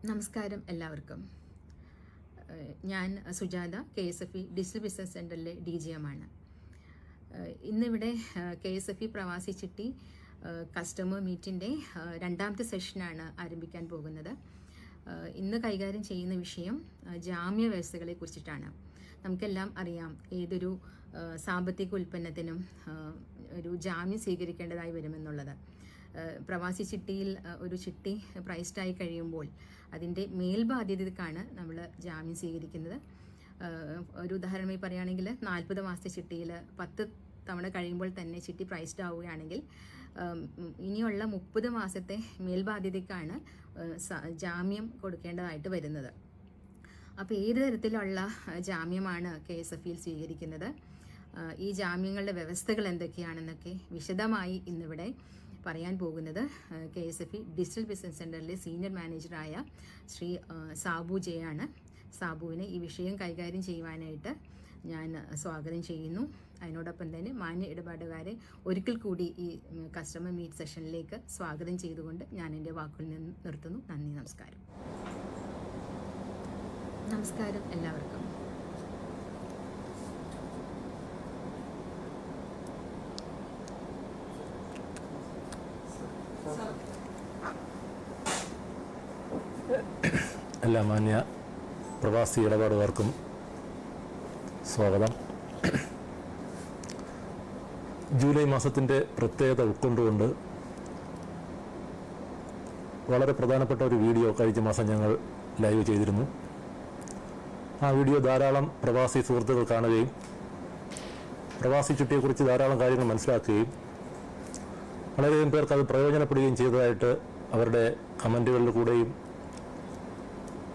നമസ്കാരം എല്ലാവർക്കും. ഞാൻ സുജാത, KSFE ഡിജിറ്റൽ ബിസിനസ് സെൻ്ററിലെ DGM ആണ്. ഇന്നിവിടെ KSFE പ്രവാസി ചിട്ടി കസ്റ്റമർ മീറ്റിൻ്റെ രണ്ടാമത്തെ സെഷനാണ് ആരംഭിക്കാൻ പോകുന്നത്. ഇന്ന് കൈകാര്യം ചെയ്യുന്ന വിഷയം ജാമ്യ വ്യവസ്ഥകളെ കുറിച്ചിട്ടാണ്. നമുക്കെല്ലാം അറിയാം, ഏതൊരു സാമ്പത്തിക ഉൽപ്പന്നത്തിനും ഒരു ജാമ്യം സ്വീകരിക്കേണ്ടതായി വരുമെന്നുള്ളത്. പ്രവാസി ചിട്ടിയിൽ ഒരു ചിട്ടി പ്രൈസ്ഡായി കഴിയുമ്പോൾ അതിൻ്റെ മേൽബാധ്യതക്കാണ് നമ്മൾ ജാമ്യം സ്വീകരിക്കുന്നത്. ഒരു ഉദാഹരണമായി പറയുകയാണെങ്കിൽ 40 മാസത്തെ ചിട്ടിയിൽ 10 തവണ കഴിയുമ്പോൾ തന്നെ ചിട്ടി പ്രൈസ്ഡ് ആവുകയാണെങ്കിൽ ഇനിയുള്ള 30 മാസത്തെ മേൽബാധ്യതയ്ക്കാണ് ജാമ്യം കൊടുക്കേണ്ടതായിട്ട് വരുന്നത്. അപ്പോൾ ഏത് തരത്തിലുള്ള ജാമ്യമാണ് KSFEയിൽ സ്വീകരിക്കുന്നത്, ഈ ജാമ്യങ്ങളുടെ വ്യവസ്ഥകൾ എന്തൊക്കെയാണെന്നൊക്കെ വിശദമായി ഇന്നിവിടെ പറയാൻ പോകുന്നത് KSFE ഡിജിറ്റൽ ബിസിനസ് സെൻ്ററിലെ സീനിയർ മാനേജറായ ശ്രീ സാബു ജെ ആണ്. സാബുവിനെ ഈ വിഷയം കൈകാര്യം ചെയ്യുവാനായിട്ട് ഞാൻ സ്വാഗതം ചെയ്യുന്നു. അതിനോടൊപ്പം തന്നെ മാന്യ ഇടപാടുകാരെ ഒരിക്കൽ കൂടി ഈ കസ്റ്റമർ മീറ്റ് സെഷനിലേക്ക് സ്വാഗതം ചെയ്തുകൊണ്ട് ഞാൻ എൻ്റെ വാക്കുകൾ നിർത്തുന്നു. നന്ദി, നമസ്കാരം. നമസ്കാരം എല്ലാവർക്കും. എല്ലാ മാന്യ പ്രവാസി ഇടപാടുകാർക്കും സ്വാഗതം. ജൂലൈ മാസത്തിൻ്റെ പ്രത്യേകത ഉൾക്കൊണ്ടുകൊണ്ട് വളരെ പ്രധാനപ്പെട്ട ഒരു വീഡിയോ കഴിഞ്ഞ മാസം ഞങ്ങൾ ലൈവ് ചെയ്തിരുന്നു. ആ വീഡിയോ ധാരാളം പ്രവാസി സുഹൃത്തുക്കൾ കാണുകയും പ്രവാസി ചിട്ടിയെക്കുറിച്ച് ധാരാളം കാര്യങ്ങൾ മനസ്സിലാക്കുകയും വളരെയധികം പേർക്ക് അത് പ്രയോജനപ്പെടുകയും ചെയ്തതായിട്ട് അവരുടെ കമൻറ്റുകളിൽ കൂടെയും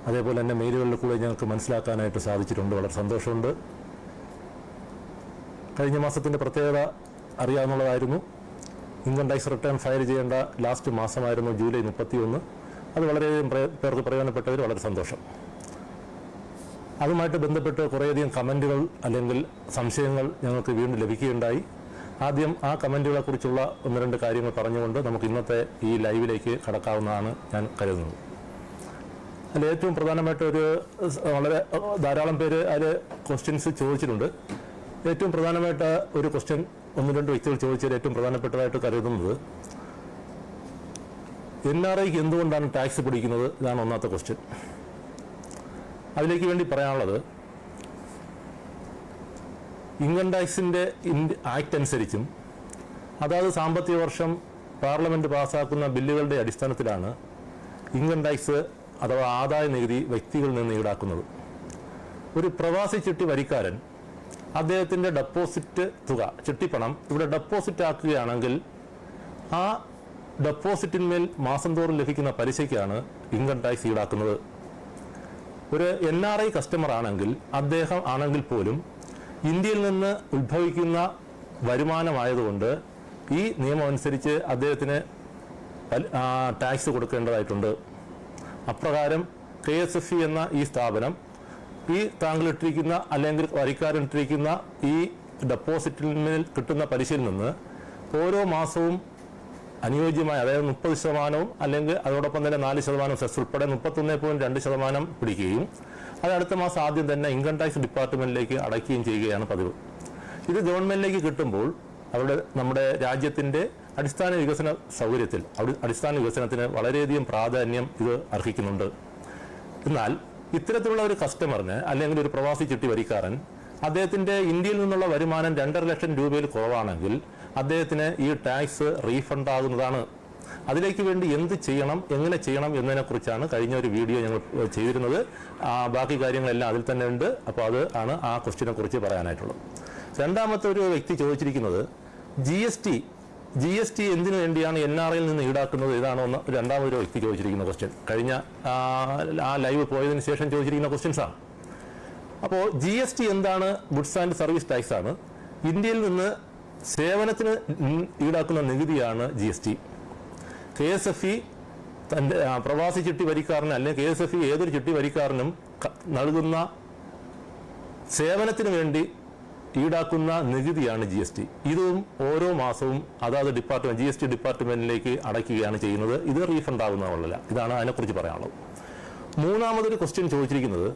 അതേപോലെ തന്നെ മെയിലുകളിൽ കൂടെ ഞങ്ങൾക്ക് മനസ്സിലാക്കാനായിട്ട് സാധിച്ചിട്ടുണ്ട്. വളരെ സന്തോഷമുണ്ട്. കഴിഞ്ഞ മാസത്തിൻ്റെ പ്രത്യേകത അറിയാവുന്നതായിരുന്നു. ഇൻകം ടാക്സ് റിട്ടേൺ ഫയൽ ചെയ്യേണ്ട ലാസ്റ്റ് മാസമായിരുന്നു ജൂലൈ 31. അത് വളരെയധികം പേർക്ക് പ്രയോജനപ്പെട്ടതിൽ വളരെ സന്തോഷം. അതുമായിട്ട് ബന്ധപ്പെട്ട് കുറേയധികം കമൻറ്റുകൾ അല്ലെങ്കിൽ സംശയങ്ങൾ ഞങ്ങൾക്ക് വീണ്ടും ലഭിക്കുകയുണ്ടായി. ആദ്യം ആ കമൻറ്റുകളെക്കുറിച്ചുള്ള 1-2 കാര്യങ്ങൾ പറഞ്ഞുകൊണ്ട് നമുക്ക് ഇന്നത്തെ ഈ ലൈവിലേക്ക് കടക്കാവുന്നതാണ് ഞാൻ കരുതുന്നത്. അതിൽ ഏറ്റവും പ്രധാനമായിട്ട് വളരെ ധാരാളം പേര് അതിൽ ക്വസ്റ്റ്യൻസ് ചോദിച്ചിട്ടുണ്ട്. ഏറ്റവും പ്രധാനമായിട്ട് ഒരു ക്വസ്റ്റ്യൻ 1-2 വ്യക്തികൾ ചോദിച്ചതിൽ ഏറ്റവും പ്രധാനപ്പെട്ടതായിട്ട് കരുതുന്നത് NRIക്ക് എന്തുകൊണ്ടാണ് ടാക്സ് പിടിക്കുന്നത്, ഇതാണ് ഒന്നാമത്തെ ക്വസ്റ്റ്യൻ. അതിലേക്ക് വേണ്ടി പറയാനുള്ളത്, ഇൻകം ടാക്സിൻ്റെ ആക്ട് അനുസരിച്ചും അതാത് സാമ്പത്തിക വർഷം പാർലമെൻറ്റ് പാസ്സാക്കുന്ന ബില്ലുകളുടെ അടിസ്ഥാനത്തിലാണ് ഇൻകം ടാക്സ് അഥവാ ആദായ നികുതി വ്യക്തികളിൽ നിന്ന് ഈടാക്കുന്നത്. ഒരു പ്രവാസി ചിട്ടി വരിക്കാരൻ അദ്ദേഹത്തിൻ്റെ ഡെപ്പോസിറ്റ് തുക, ചിട്ടിപ്പണം ഇവിടെ ഡെപ്പോസിറ്റ് ആക്കുകയാണെങ്കിൽ ആ ഡെപ്പോസിറ്റിന്മേൽ മാസം തോറും ലഭിക്കുന്ന പലിശയ്ക്കാണ് ഇൻകം ടാക്സ് ഈടാക്കുന്നത്. ഒരു NRI കസ്റ്റമർ ആണെങ്കിൽ അദ്ദേഹം ആണെങ്കിൽ പോലും ഇന്ത്യയിൽ നിന്ന് ഉത്ഭവിക്കുന്ന വരുമാനമായതുകൊണ്ട് ഈ നിയമം അനുസരിച്ച് അദ്ദേഹത്തിന് ടാക്സ് കൊടുക്കേണ്ടതായിട്ടുണ്ട്. അപ്രകാരം KSFE എന്ന ഈ സ്ഥാപനം ഈ താങ്കളിട്ടിരിക്കുന്ന അല്ലെങ്കിൽ വരിക്കാരനിട്ടിരിക്കുന്ന ഈ ഡെപ്പോസിറ്റിന്മേൽ കിട്ടുന്ന പലിശയിൽ നിന്ന് ഓരോ മാസവും അനുയോജ്യമായ, അതായത് 30% അല്ലെങ്കിൽ അതോടൊപ്പം തന്നെ 4% സെസ് ഉൾപ്പെടെ 31.2% പിടിക്കുകയും അത് അടുത്ത മാസം ആദ്യം തന്നെ ഇൻകം ടാക്സ് ഡിപ്പാർട്ട്മെൻറ്റിലേക്ക് അടയ്ക്കുകയും ചെയ്യുകയാണ് പതിവ്. ഇത് ഗവൺമെൻറ്റിലേക്ക് കിട്ടുമ്പോൾ നമ്മുടെ രാജ്യത്തിൻ്റെ അടിസ്ഥാന വികസന സൗകര്യത്തിൽ അടിസ്ഥാന വികസനത്തിന് വളരെയധികം പ്രാധാന്യം ഇത് അർഹിക്കുന്നുണ്ട്. എന്നാൽ ഇത്തരത്തിലുള്ള ഒരു കസ്റ്റമറിന് അല്ലെങ്കിൽ ഒരു പ്രവാസി ചിട്ടി വരിക്കാരൻ അദ്ദേഹത്തിൻ്റെ ഇന്ത്യയിൽ നിന്നുള്ള വരുമാനം 2.5 ലക്ഷം രൂപയിൽ കുറവാണെങ്കിൽ അദ്ദേഹത്തിന് ഈ ടാക്സ് റീഫണ്ട് ആകുന്നതാണ്. അതിലേക്ക് വേണ്ടി എന്ത് ചെയ്യണം, എങ്ങനെ ചെയ്യണം എന്നതിനെക്കുറിച്ചാണ് കഴിഞ്ഞ ഒരു വീഡിയോ ഞങ്ങൾ ചെയ്തിരുന്നത്. ബാക്കി കാര്യങ്ങളെല്ലാം അതിൽ തന്നെ ഉണ്ട്. അപ്പോൾ അത് ആണ് ആ ക്വസ്റ്റ്യനെ കുറിച്ച് പറയാനായിട്ടുള്ളത്. രണ്ടാമത്തെ ഒരു വ്യക്തി ചോദിച്ചിരിക്കുന്നത് GST എന്തിനു വേണ്ടിയാണ് NRIയിൽ നിന്ന് ഈടാക്കുന്നത്, ഇതാണ് രണ്ടാമതൊരു വ്യക്തി ചോദിച്ചിരിക്കുന്ന ക്വസ്റ്റ്യൻ. കഴിഞ്ഞ ആ ലൈവ് പോയതിനു ശേഷം ചോദിച്ചിരിക്കുന്ന ക്വസ്റ്റ്യൻസാണ്. അപ്പോൾ GST എന്താണ്? ഗുഡ്സ് ആൻഡ് സർവീസ് ടാക്സ് ആണ്. ഇന്ത്യയിൽ നിന്ന് സേവനത്തിന് ഈടാക്കുന്ന നികുതിയാണ് GST. KSFE തൻ്റെ പ്രവാസി ചിട്ടി വരിക്കാരന് അല്ലെങ്കിൽ KSFE ഏതൊരു ചിട്ടി വരിക്കാരനും നൽകുന്ന സേവനത്തിന് വേണ്ടി ഈടാക്കുന്ന നികുതിയാണ് GST. ഇതും ഓരോ മാസവും അതാത് GST ഡിപ്പാർട്ട്മെൻറ്റിലേക്ക് അടയ്ക്കുകയാണ് ചെയ്യുന്നത്. ഇത് റീഫണ്ട് ആകുന്നതല്ല. ഇതാണ് അതിനെക്കുറിച്ച് പറയാനുള്ളത്. മൂന്നാമതൊരു ക്വസ്റ്റ്യൻ ചോദിച്ചിരിക്കുന്നത്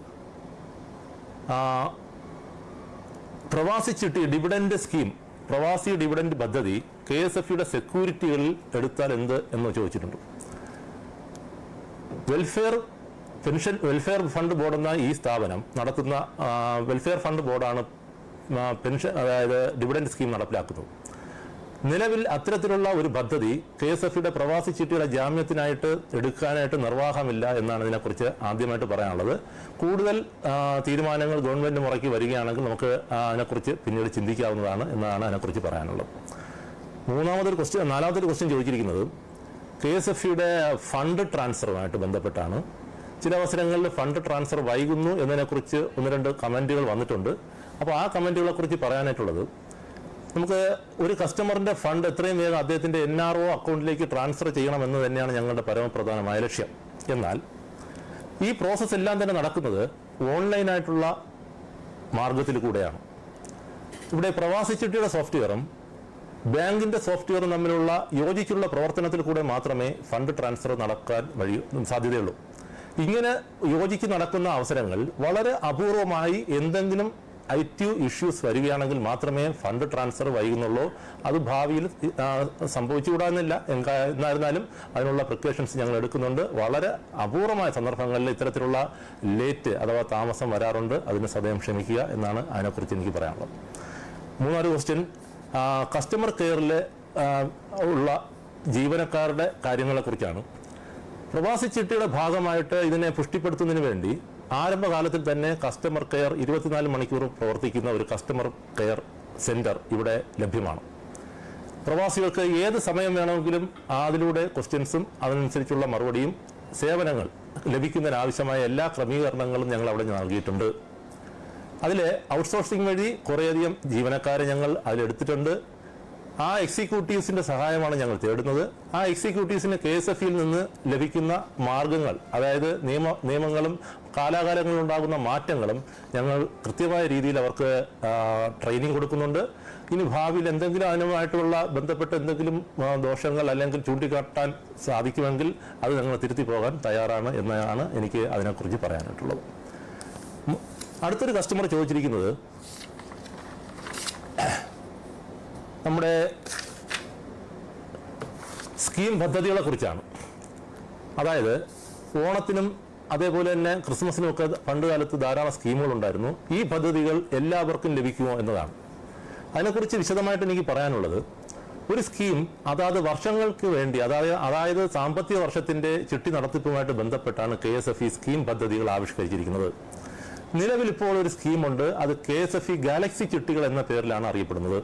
പ്രവാസി ചിട്ടി ഡിവിഡൻഡ് സ്കീം, പ്രവാസി ഡിവിഡൻഡ് പദ്ധതി KSFEയുടെ സെക്യൂരിറ്റികളിൽ എടുത്താൽ എന്ത് എന്ന് ചോദിച്ചിട്ടുണ്ട്. വെൽഫെയർ ഫണ്ട് ബോർഡ് എന്ന ഈ സ്ഥാപനം നടത്തുന്ന വെൽഫെയർ ഫണ്ട് ബോർഡാണ് പെൻഷൻ, അതായത് ഡിവിഡൻഡ് സ്കീം നടപ്പിലാക്കുന്നത്. നിലവിൽ അത്തരത്തിലുള്ള ഒരു പദ്ധതി KSFEയുടെ പ്രവാസി ചിട്ടിയുടെ ജാമ്യത്തിനായിട്ട് എടുക്കാനായിട്ട് നിർവാഹമില്ല എന്നാണ് ഇതിനെക്കുറിച്ച് ആദ്യമായിട്ട് പറയാനുള്ളത്. കൂടുതൽ തീരുമാനങ്ങൾ ഗവൺമെൻറ് മുറയ്ക്ക് വരികയാണെങ്കിൽ നമുക്ക് അതിനെക്കുറിച്ച് പിന്നീട് ചിന്തിക്കാവുന്നതാണ് എന്നാണ് അതിനെക്കുറിച്ച് പറയാനുള്ളത്. നാലാമതൊരു ക്വസ്റ്റ്യൻ ചോദിച്ചിരിക്കുന്നത് KSFEയുടെ ഫണ്ട് ട്രാൻസ്ഫറുമായിട്ട് ബന്ധപ്പെട്ടാണ്. ചില അവസരങ്ങളിൽ ഫണ്ട് ട്രാൻസ്ഫർ വൈകുന്നു എന്നതിനെക്കുറിച്ച് 1-2 കമൻറ്റുകൾ വന്നിട്ടുണ്ട്. അപ്പോൾ ആ കമൻറ്റുകളെക്കുറിച്ച് പറയാനായിട്ടുള്ളത്, നമുക്ക് ഒരു കസ്റ്റമറിൻ്റെ ഫണ്ട് എത്രയും വേഗം അദ്ദേഹത്തിൻ്റെ NRO അക്കൗണ്ടിലേക്ക് ട്രാൻസ്ഫർ ചെയ്യണമെന്ന് തന്നെയാണ് ഞങ്ങളുടെ പരമപ്രധാനമായ ലക്ഷ്യം. എന്നാൽ ഈ പ്രോസസ്സ് എല്ലാം തന്നെ നടക്കുന്നത് ഓൺലൈനായിട്ടുള്ള മാർഗത്തിൽ കൂടെയാണ്. ഇവിടെ പ്രവാസി ചിട്ടിയുടെ സോഫ്റ്റ്വെയറും ബാങ്കിൻ്റെ സോഫ്റ്റ്വെയറും തമ്മിലുള്ള യോജിച്ചുള്ള പ്രവർത്തനത്തിൽ കൂടെ മാത്രമേ ഫണ്ട് ട്രാൻസ്ഫർ നടക്കാൻ സാധ്യതയുള്ളൂ. ഇങ്ങനെ യോജിച്ച് നടക്കുന്ന അവസരങ്ങൾ വളരെ അപൂർവമായി എന്തെങ്കിലും IT ഇഷ്യൂസ് വരികയാണെങ്കിൽ മാത്രമേ ഫണ്ട് ട്രാൻസ്ഫർ വൈകുന്നുള്ളൂ. അത് ഭാവിയിൽ സംഭവിച്ചുകൂടാന്നില്ല. എന്നായിരുന്നാലും അതിനുള്ള പ്രിക്കോഷൻസ് ഞങ്ങൾ എടുക്കുന്നുണ്ട്. വളരെ അപൂർവമായ സന്ദർഭങ്ങളിൽ ഇത്തരത്തിലുള്ള ലേറ്റ് അഥവാ താമസം വരാറുണ്ട്. അതിന് സദയം ക്ഷമിക്കുക എന്നാണ് അതിനെക്കുറിച്ച് എനിക്ക് പറയാനുള്ളത്. മൂന്നാമത് ക്വസ്റ്റ്യൻ കസ്റ്റമർ കെയറിൽ ഉള്ള ജീവനക്കാരുടെ കാര്യങ്ങളെക്കുറിച്ചാണ്. പ്രവാസി ചിട്ടിയുടെ ഭാഗമായിട്ട് ഇതിനെ പുഷ്ടിപ്പെടുത്തുന്നതിന് വേണ്ടി ആരംഭകാലത്തിൽ തന്നെ കസ്റ്റമർ കെയർ 24 മണിക്കൂറും പ്രവർത്തിക്കുന്ന ഒരു കസ്റ്റമർ കെയർ സെൻറ്റർ ഇവിടെ ലഭ്യമാണ്. പ്രവാസികൾക്ക് ഏത് സമയം വേണമെങ്കിലും അതിലൂടെ ക്വസ്റ്റ്യൻസും അതിനനുസരിച്ചുള്ള മറുപടിയും സേവനങ്ങൾ ലഭിക്കുന്നതിനാവശ്യമായ എല്ലാ ക്രമീകരണങ്ങളും ഞങ്ങൾ അവിടെ നൽകിയിട്ടുണ്ട്. അതിൽ ഔട്ട്സോഴ്സിംഗ് വഴി കുറേയധികം ജീവനക്കാരെ ഞങ്ങൾ അതിലെടുത്തിട്ടുണ്ട്. ആ എക്സിക്യൂട്ടീവ്സിൻ്റെ സഹായമാണ് ഞങ്ങൾ തേടുന്നത്. ആ എക്സിക്യൂട്ടീവ്സിന് KSFEയിൽ നിന്ന് ലഭിക്കുന്ന മാർഗങ്ങൾ, അതായത് നിയമങ്ങളും കാലാകാലങ്ങളിലുണ്ടാകുന്ന മാറ്റങ്ങളും ഞങ്ങൾ കൃത്യമായ രീതിയിൽ അവർക്ക് ട്രെയിനിങ് കൊടുക്കുന്നുണ്ട്. ഇനി ഭാവിയിൽ എന്തെങ്കിലും അതിനുമായിട്ടുള്ള ബന്ധപ്പെട്ട് എന്തെങ്കിലും ദോഷങ്ങൾ അല്ലെങ്കിൽ ചൂണ്ടിക്കാട്ടാൻ സാധിക്കുമെങ്കിൽ അത് ഞങ്ങൾ തിരുത്തി പോകാൻ തയ്യാറാണ് എന്നാണ് എനിക്ക് അതിനെക്കുറിച്ച് പറയാനായിട്ടുള്ളത്. അടുത്തൊരു കസ്റ്റമർ ചോദിച്ചിരിക്കുന്നത് നമ്മുടെ സ്കീം പദ്ധതികളെ കുറിച്ചാണ്. അതായത് ഓണത്തിനും അതേപോലെ തന്നെ ക്രിസ്മസിനുമൊക്കെ പണ്ട് കാലത്ത് ധാരാളം സ്കീമുകളുണ്ടായിരുന്നു. ഈ പദ്ധതികൾ എല്ലാവർക്കും ലഭിക്കുമോ എന്നതാണ്. അതിനെക്കുറിച്ച് വിശദമായിട്ട് എനിക്ക് പറയാനുള്ളത്, ഒരു സ്കീം അതാത് വർഷങ്ങൾക്ക് വേണ്ടി അതായത് സാമ്പത്തിക വർഷത്തിൻ്റെ ചിട്ടി നടത്തിപ്പുമായിട്ട് ബന്ധപ്പെട്ടാണ് KSFE സ്കീം പദ്ധതികൾ ആവിഷ്കരിച്ചിരിക്കുന്നത്. നിലവിലിപ്പോൾ ഒരു സ്കീമുണ്ട്. അത് KSFE ഗാലക്സി ചിട്ടികൾ എന്ന പേരിലാണ് അറിയപ്പെടുന്നത്.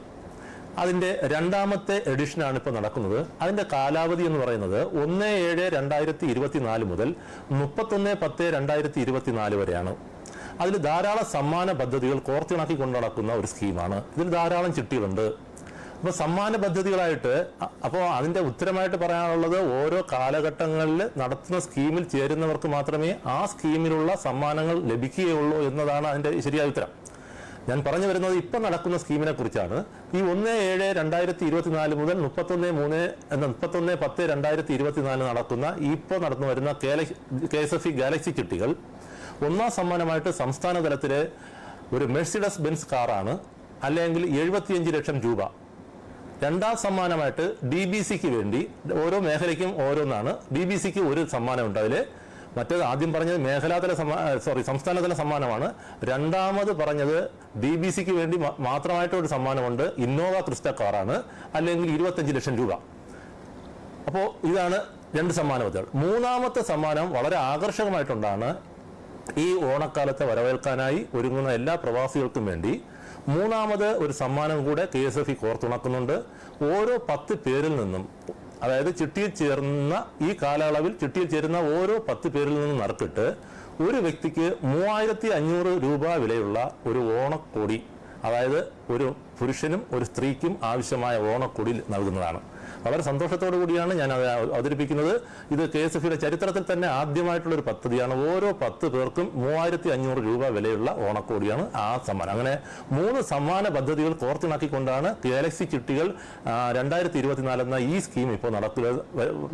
അതിൻ്റെ 2ാമത്തെ എഡിഷനാണ് ഇപ്പോൾ നടക്കുന്നത്. അതിൻ്റെ കാലാവധി എന്ന് പറയുന്നത് 1/7/2024 മുതൽ 31/10/2024 വരെയാണ്. അതിൽ ധാരാളം സമ്മാന പദ്ധതികൾ കോർത്തിണക്കിക്കൊണ്ട് നടക്കുന്ന ഒരു സ്കീമാണ്. ഇതിൽ ധാരാളം ചിട്ടികളുണ്ട്. അപ്പോൾ സമ്മാന പദ്ധതികളായിട്ട് അതിൻ്റെ ഉത്തരമായിട്ട് പറയാനുള്ളത്, ഓരോ കാലഘട്ടങ്ങളിൽ നടത്തുന്ന സ്കീമിൽ ചേരുന്നവർക്ക് മാത്രമേ ആ സ്കീമിലുള്ള സമ്മാനങ്ങൾ ലഭിക്കുകയുള്ളൂ എന്നതാണ് അതിൻ്റെ ശരിയായ ഉത്തരം. ഞാൻ പറഞ്ഞു വരുന്നത് ഇപ്പം നടക്കുന്ന സ്കീമിനെ കുറിച്ചാണ്. ഈ 1/7/2024 മുതൽ 31/10/2024 നടക്കുന്ന ഇപ്പോൾ നടന്നു വരുന്ന KSFE ഗാലക്സി ചിട്ടികൾ 1ാം സമ്മാനമായിട്ട് സംസ്ഥാന തലത്തിലെ ഒരു മെഴ്സിഡസ് ബെൻസ് കാറാണ്, അല്ലെങ്കിൽ 75 ലക്ഷം രൂപ. 2ാം സമ്മാനമായിട്ട് DBCക്ക് വേണ്ടി ഓരോ മേഖലയ്ക്കും ഓരോന്നാണ്. DBCക്ക് ഒരു സമ്മാനമുണ്ട്. അതിൽ മറ്റേത് ആദ്യം പറഞ്ഞത് സംസ്ഥാനതല സമ്മാനമാണ്. 2ാമത് പറഞ്ഞത് DBCക്ക് വേണ്ടി മാത്രമായിട്ട് ഒരു സമ്മാനമുണ്ട്. ഇന്നോവ ക്രിസ്റ്റ കാറാണ്, അല്ലെങ്കിൽ 25 ലക്ഷം രൂപ. അപ്പോൾ ഇതാണ് 2 സമ്മാന പദ്ധതികൾ. 3ാമത്തെ സമ്മാനം വളരെ ആകർഷകമായിട്ടുണ്ടാണ്. ഈ ഓണക്കാലത്തെ വരവേൽക്കാനായി ഒരുങ്ങുന്ന എല്ലാ പ്രവാസികൾക്കും വേണ്ടി 3ാമത് ഒരു സമ്മാനം കൂടെ KSFE കോർത്തുണക്കുന്നുണ്ട്. ഓരോ 10 പേരിൽ നിന്നും, അതായത് ചിട്ടിയിൽ ചേർന്ന ഈ കാലയളവിൽ ചിട്ടിയിൽ ചേരുന്ന ഓരോ 10 പേരിൽ നിന്നും നറുക്കിട്ട് ഒരു വ്യക്തിക്ക് 3500 രൂപ വിലയുള്ള ഒരു ഓണക്കോടി, അതായത് ഒരു പുരുഷനും ഒരു സ്ത്രീക്കും ആവശ്യമായ ഓണക്കോടി നൽകുന്നതാണ്. വളരെ സന്തോഷത്തോടു കൂടിയാണ് ഞാൻ അത് അവതരിപ്പിക്കുന്നത്. ഇത് KSFയുടെ ചരിത്രത്തിൽ തന്നെ ആദ്യമായിട്ടുള്ള ഒരു പദ്ധതിയാണ്. ഓരോ 10 പേർക്കും 3500 രൂപ വിലയുള്ള ഓണക്കോടിയാണ് ആ സമ്മാനം. അങ്ങനെ 3 സമ്മാന പദ്ധതികൾ കോർത്തിണക്കിക്കൊണ്ടാണ് ഗാലക്സി ചിട്ടികൾ 2024 എന്ന ഈ സ്കീം ഇപ്പോൾ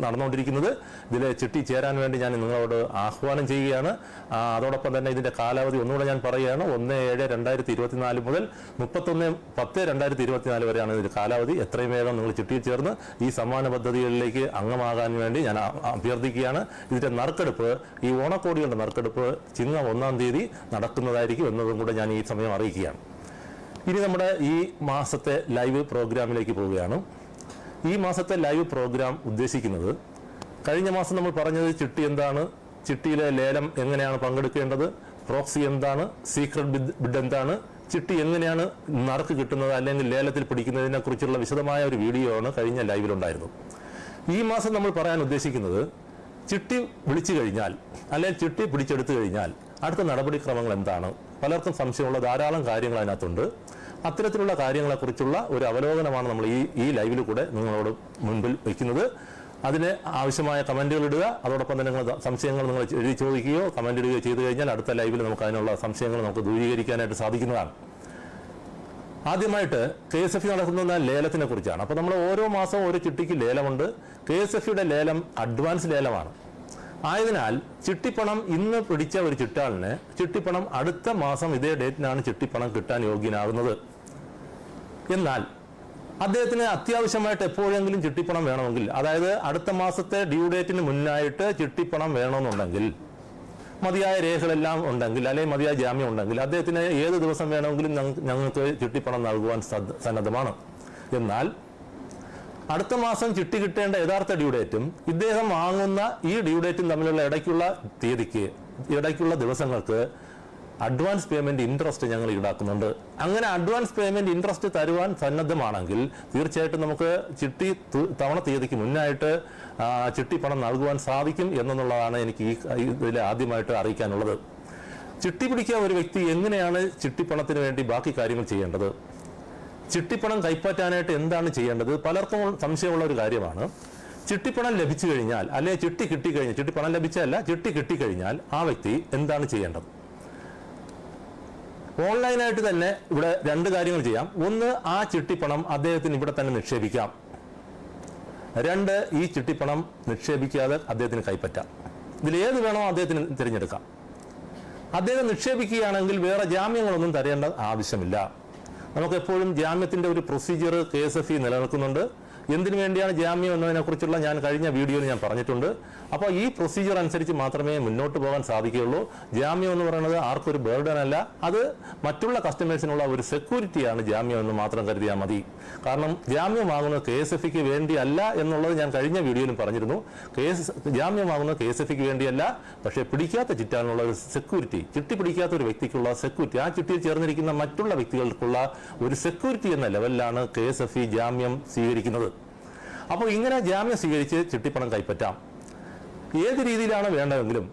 നടന്നുകൊണ്ടിരിക്കുന്നത്. ഇതിൽ ചിട്ടി ചേരാൻ വേണ്ടി ഞാൻ നിങ്ങളോട് ആഹ്വാനം ചെയ്യുകയാണ്. അതോടൊപ്പം തന്നെ ഇതിന്റെ കാലാവധി ഒന്നുകൂടെ ഞാൻ പറയുകയാണ്. 1/7/2024 മുതൽ 31/10/2024 വരെയാണ് ഇതിന്റെ കാലാവധി. എത്രയും വേഗം നിങ്ങൾ ചിട്ടിയിൽ ചേർന്ന് ഈ സമ്മാന പദ്ധതികളിലേക്ക് അംഗമാകാൻ വേണ്ടി ഞാൻ അഭ്യർത്ഥിക്കുകയാണ്. ഇതിന്റെ നറുക്കെടുപ്പ്, ഈ ഓണക്കോടികളുടെ നറുക്കെടുപ്പ് ചിങ്ങം 1-ാം തീയതി നടക്കുന്നതായിരിക്കും എന്നതും കൂടെ ഞാൻ ഈ സമയം അറിയിക്കുകയാണ്. ഇനി നമ്മുടെ ഈ മാസത്തെ ലൈവ് പ്രോഗ്രാമിലേക്ക് പോവുകയാണ്. ഈ മാസത്തെ ലൈവ് പ്രോഗ്രാം ഉദ്ദേശിക്കുന്നത്, കഴിഞ്ഞ മാസം നമ്മൾ പറഞ്ഞത് ചിട്ടി എന്താണ്, ചിട്ടിയിലെ ലേലം എങ്ങനെയാണ് പങ്കെടുക്കേണ്ടത്, പ്രോക്സി എന്താണ്, സീക്രട്ട് ബിഡ് എന്താണ്, ചിട്ടി എങ്ങനെയാണ് നറുക്ക് കിട്ടുന്നത് അല്ലെങ്കിൽ ലേലത്തിൽ പിടിക്കുന്നതിനെ കുറിച്ചുള്ള വിശദമായ ഒരു വീഡിയോ ആണ് കഴിഞ്ഞ ലൈവിലുണ്ടായിരുന്നത്. ഈ മാസം നമ്മൾ പറയാൻ ഉദ്ദേശിക്കുന്നത്, ചിട്ടി വിളിച്ചു കഴിഞ്ഞാൽ അല്ലെങ്കിൽ ചിട്ടി പിടിച്ചെടുത്തു കഴിഞ്ഞാൽ അടുത്ത നടപടിക്രമങ്ങൾ എന്താണ്. പലർക്കും സംശയമുള്ള ധാരാളം കാര്യങ്ങൾ അതിനകത്തുണ്ട്. അത്തരത്തിലുള്ള കാര്യങ്ങളെക്കുറിച്ചുള്ള ഒരു അവലോകനമാണ് നമ്മൾ ഈ ലൈവിൽ കൂടെ നിങ്ങളോട് മുൻപിൽ വയ്ക്കുന്നത്. അതിന് ആവശ്യമായ കമന്റുകൾ ഇടുക. അതോടൊപ്പം തന്നെ നിങ്ങൾ സംശയങ്ങൾ നിങ്ങൾ എഴുതി ചോദിക്കുകയോ കമന്റ് ഇടുകയോ ചെയ്തു കഴിഞ്ഞാൽ അടുത്ത ലൈവിൽ നമുക്ക് അതിനുള്ള സംശയങ്ങൾ നമുക്ക് ദൂരീകരിക്കാനായിട്ട് സാധിക്കുന്നതാണ്. ആദ്യമായിട്ട് KSF നടക്കുന്ന ലേലത്തിനെ കുറിച്ചാണ്. അപ്പോൾ നമ്മൾ ഓരോ മാസവും ഒരു ചിട്ടിക്ക് ലേലമുണ്ട്. KSFയുടെ ലേലം അഡ്വാൻസ് ലേലമാണ്. ആയതിനാൽ ചിട്ടിപ്പണം ഇന്ന് പിടിച്ച ഒരു ചിട്ടാളിന് ചിട്ടിപ്പണം അടുത്ത മാസം ഇതേ ഡേറ്റിനാണ് ചിട്ടിപ്പണം കിട്ടാൻ യോഗ്യനാകുന്നത്. എന്നാൽ അദ്ദേഹത്തിന് അത്യാവശ്യമായിട്ട് എപ്പോഴെങ്കിലും ചിട്ടിപ്പണം വേണമെങ്കിൽ, അതായത് അടുത്ത മാസത്തെ ഡ്യൂ ഡേറ്റിന് മുന്നായിട്ട് ചിട്ടിപ്പണം വേണമെന്നുണ്ടെങ്കിൽ, മതിയായ രേഖകളെല്ലാം ഉണ്ടെങ്കിൽ അല്ലെങ്കിൽ മതിയായ ജാമ്യം ഉണ്ടെങ്കിൽ അദ്ദേഹത്തിന് ഏത് ദിവസം വേണമെങ്കിലും ഞങ്ങൾക്ക് ചിട്ടിപ്പണം നൽകുവാൻ സന്നദ്ധമാണ്. എന്നാൽ അടുത്ത മാസം ചിട്ടി കിട്ടേണ്ട യഥാർത്ഥ ഡ്യൂ ഡേറ്റും ഇദ്ദേഹം വാങ്ങുന്ന ഈ ഡ്യൂ ഡേറ്റും തമ്മിലുള്ള ഇടയ്ക്കുള്ള ദിവസങ്ങൾക്ക് അഡ്വാൻസ് പേയ്മെന്റ് ഇൻട്രസ്റ്റ് ഞങ്ങൾ ഈടാക്കുന്നുണ്ട്. അങ്ങനെ അഡ്വാൻസ് പേയ്മെന്റ് ഇൻട്രസ്റ്റ് തരുവാൻ സന്നദ്ധമാണെങ്കിൽ തീർച്ചയായിട്ടും നമുക്ക് ചിട്ടി തവണ തീയതിക്ക് മുന്നായിട്ട് ചിട്ടിപ്പണം നൽകുവാൻ സാധിക്കും എന്നുള്ളതാണ് എനിക്ക് ഇതിൽ ആദ്യമായിട്ട് അറിയിക്കാനുള്ളത്. ചിട്ടി പിടിക്കുക ഒരു വ്യക്തി എങ്ങനെയാണ് ചിട്ടിപ്പണത്തിന് വേണ്ടി ബാക്കി കാര്യങ്ങൾ ചെയ്യേണ്ടത്, ചിട്ടിപ്പണം കൈപ്പറ്റാനായിട്ട് എന്താണ് ചെയ്യേണ്ടത്, പലർക്കും സംശയമുള്ള ഒരു കാര്യമാണ്. ചിട്ടിപ്പണം ലഭിച്ചു കഴിഞ്ഞാൽ അല്ലെങ്കിൽ ചിട്ടി കിട്ടിക്കഴിഞ്ഞാൽ, ചിട്ടിപ്പണം ലഭിച്ചല്ല ചിട്ടി കിട്ടിക്കഴിഞ്ഞാൽ ആ വ്യക്തി എന്താണ് ചെയ്യേണ്ടത്? ഓൺലൈനായിട്ട് തന്നെ ഇവിടെ 2 കാര്യങ്ങൾ ചെയ്യാം. ഒന്ന്, ആ ചിട്ടിപ്പണം അദ്ദേഹത്തിന് ഇവിടെ തന്നെ നിക്ഷേപിക്കാം. 2, ഈ ചിട്ടിപ്പണം നിക്ഷേപിക്കാതെ അദ്ദേഹത്തിന് കൈപ്പറ്റാം. ഇതിൽ ഏത് വേണോ അദ്ദേഹത്തിന് തിരഞ്ഞെടുക്കാം. അദ്ദേഹം നിക്ഷേപിക്കുകയാണെങ്കിൽ വേറെ ജാമ്യങ്ങളൊന്നും തരേണ്ട ആവശ്യമില്ല. നമുക്ക് എപ്പോഴും ജാമ്യത്തിന്റെ ഒരു പ്രൊസീജിയർ KSF നിലനിൽക്കുന്നുണ്ട്. എന്തിനു വേണ്ടിയാണ് ജാമ്യം എന്നതിനെക്കുറിച്ചുള്ള ഞാൻ കഴിഞ്ഞ വീഡിയോയിൽ ഞാൻ പറഞ്ഞിട്ടുണ്ട്. അപ്പോൾ ഈ പ്രൊസീജിയർ അനുസരിച്ച് മാത്രമേ മുന്നോട്ട് പോകാൻ സാധിക്കുകയുള്ളൂ. ജാമ്യം എന്ന് പറയുന്നത് ആർക്കൊരു ബർഡൻ അല്ല, അത് മറ്റുള്ള കസ്റ്റമേഴ്സിനുള്ള ഒരു സെക്യൂരിറ്റിയാണ് ജാമ്യം എന്ന് മാത്രം കരുതിയാൽ മതി. കാരണം ജാമ്യം വാങ്ങുന്നത് KSFക്ക് വേണ്ടിയല്ല എന്നുള്ളത് ഞാൻ കഴിഞ്ഞ വീഡിയോയിലും പറഞ്ഞിരുന്നു. ജാമ്യം വാങ്ങുന്നത് KSFക്ക് വേണ്ടിയല്ല, പക്ഷേ പിടിക്കാത്ത ചിറ്റാനുള്ള ഒരു സെക്യൂരിറ്റി, ചിട്ടി പിടിക്കാത്ത ഒരു വ്യക്തിക്കുള്ള സെക്യൂരിറ്റി, ആ ചിട്ടിയിൽ ചേർന്നിരിക്കുന്ന മറ്റുള്ള വ്യക്തികൾക്കുള്ള ഒരു സെക്യൂരിറ്റി എന്ന ലെവലിലാണ് KSF ജാമ്യം സ്വീകരിക്കുന്നത്. അപ്പോൾ ഇങ്ങനെ ജാമ്യം സ്വീകരിച്ച് ചിട്ടിപ്പണം കൈപ്പറ്റാം. ഏത് രീതിയിലാണ് വേണ്ടതെങ്കിലും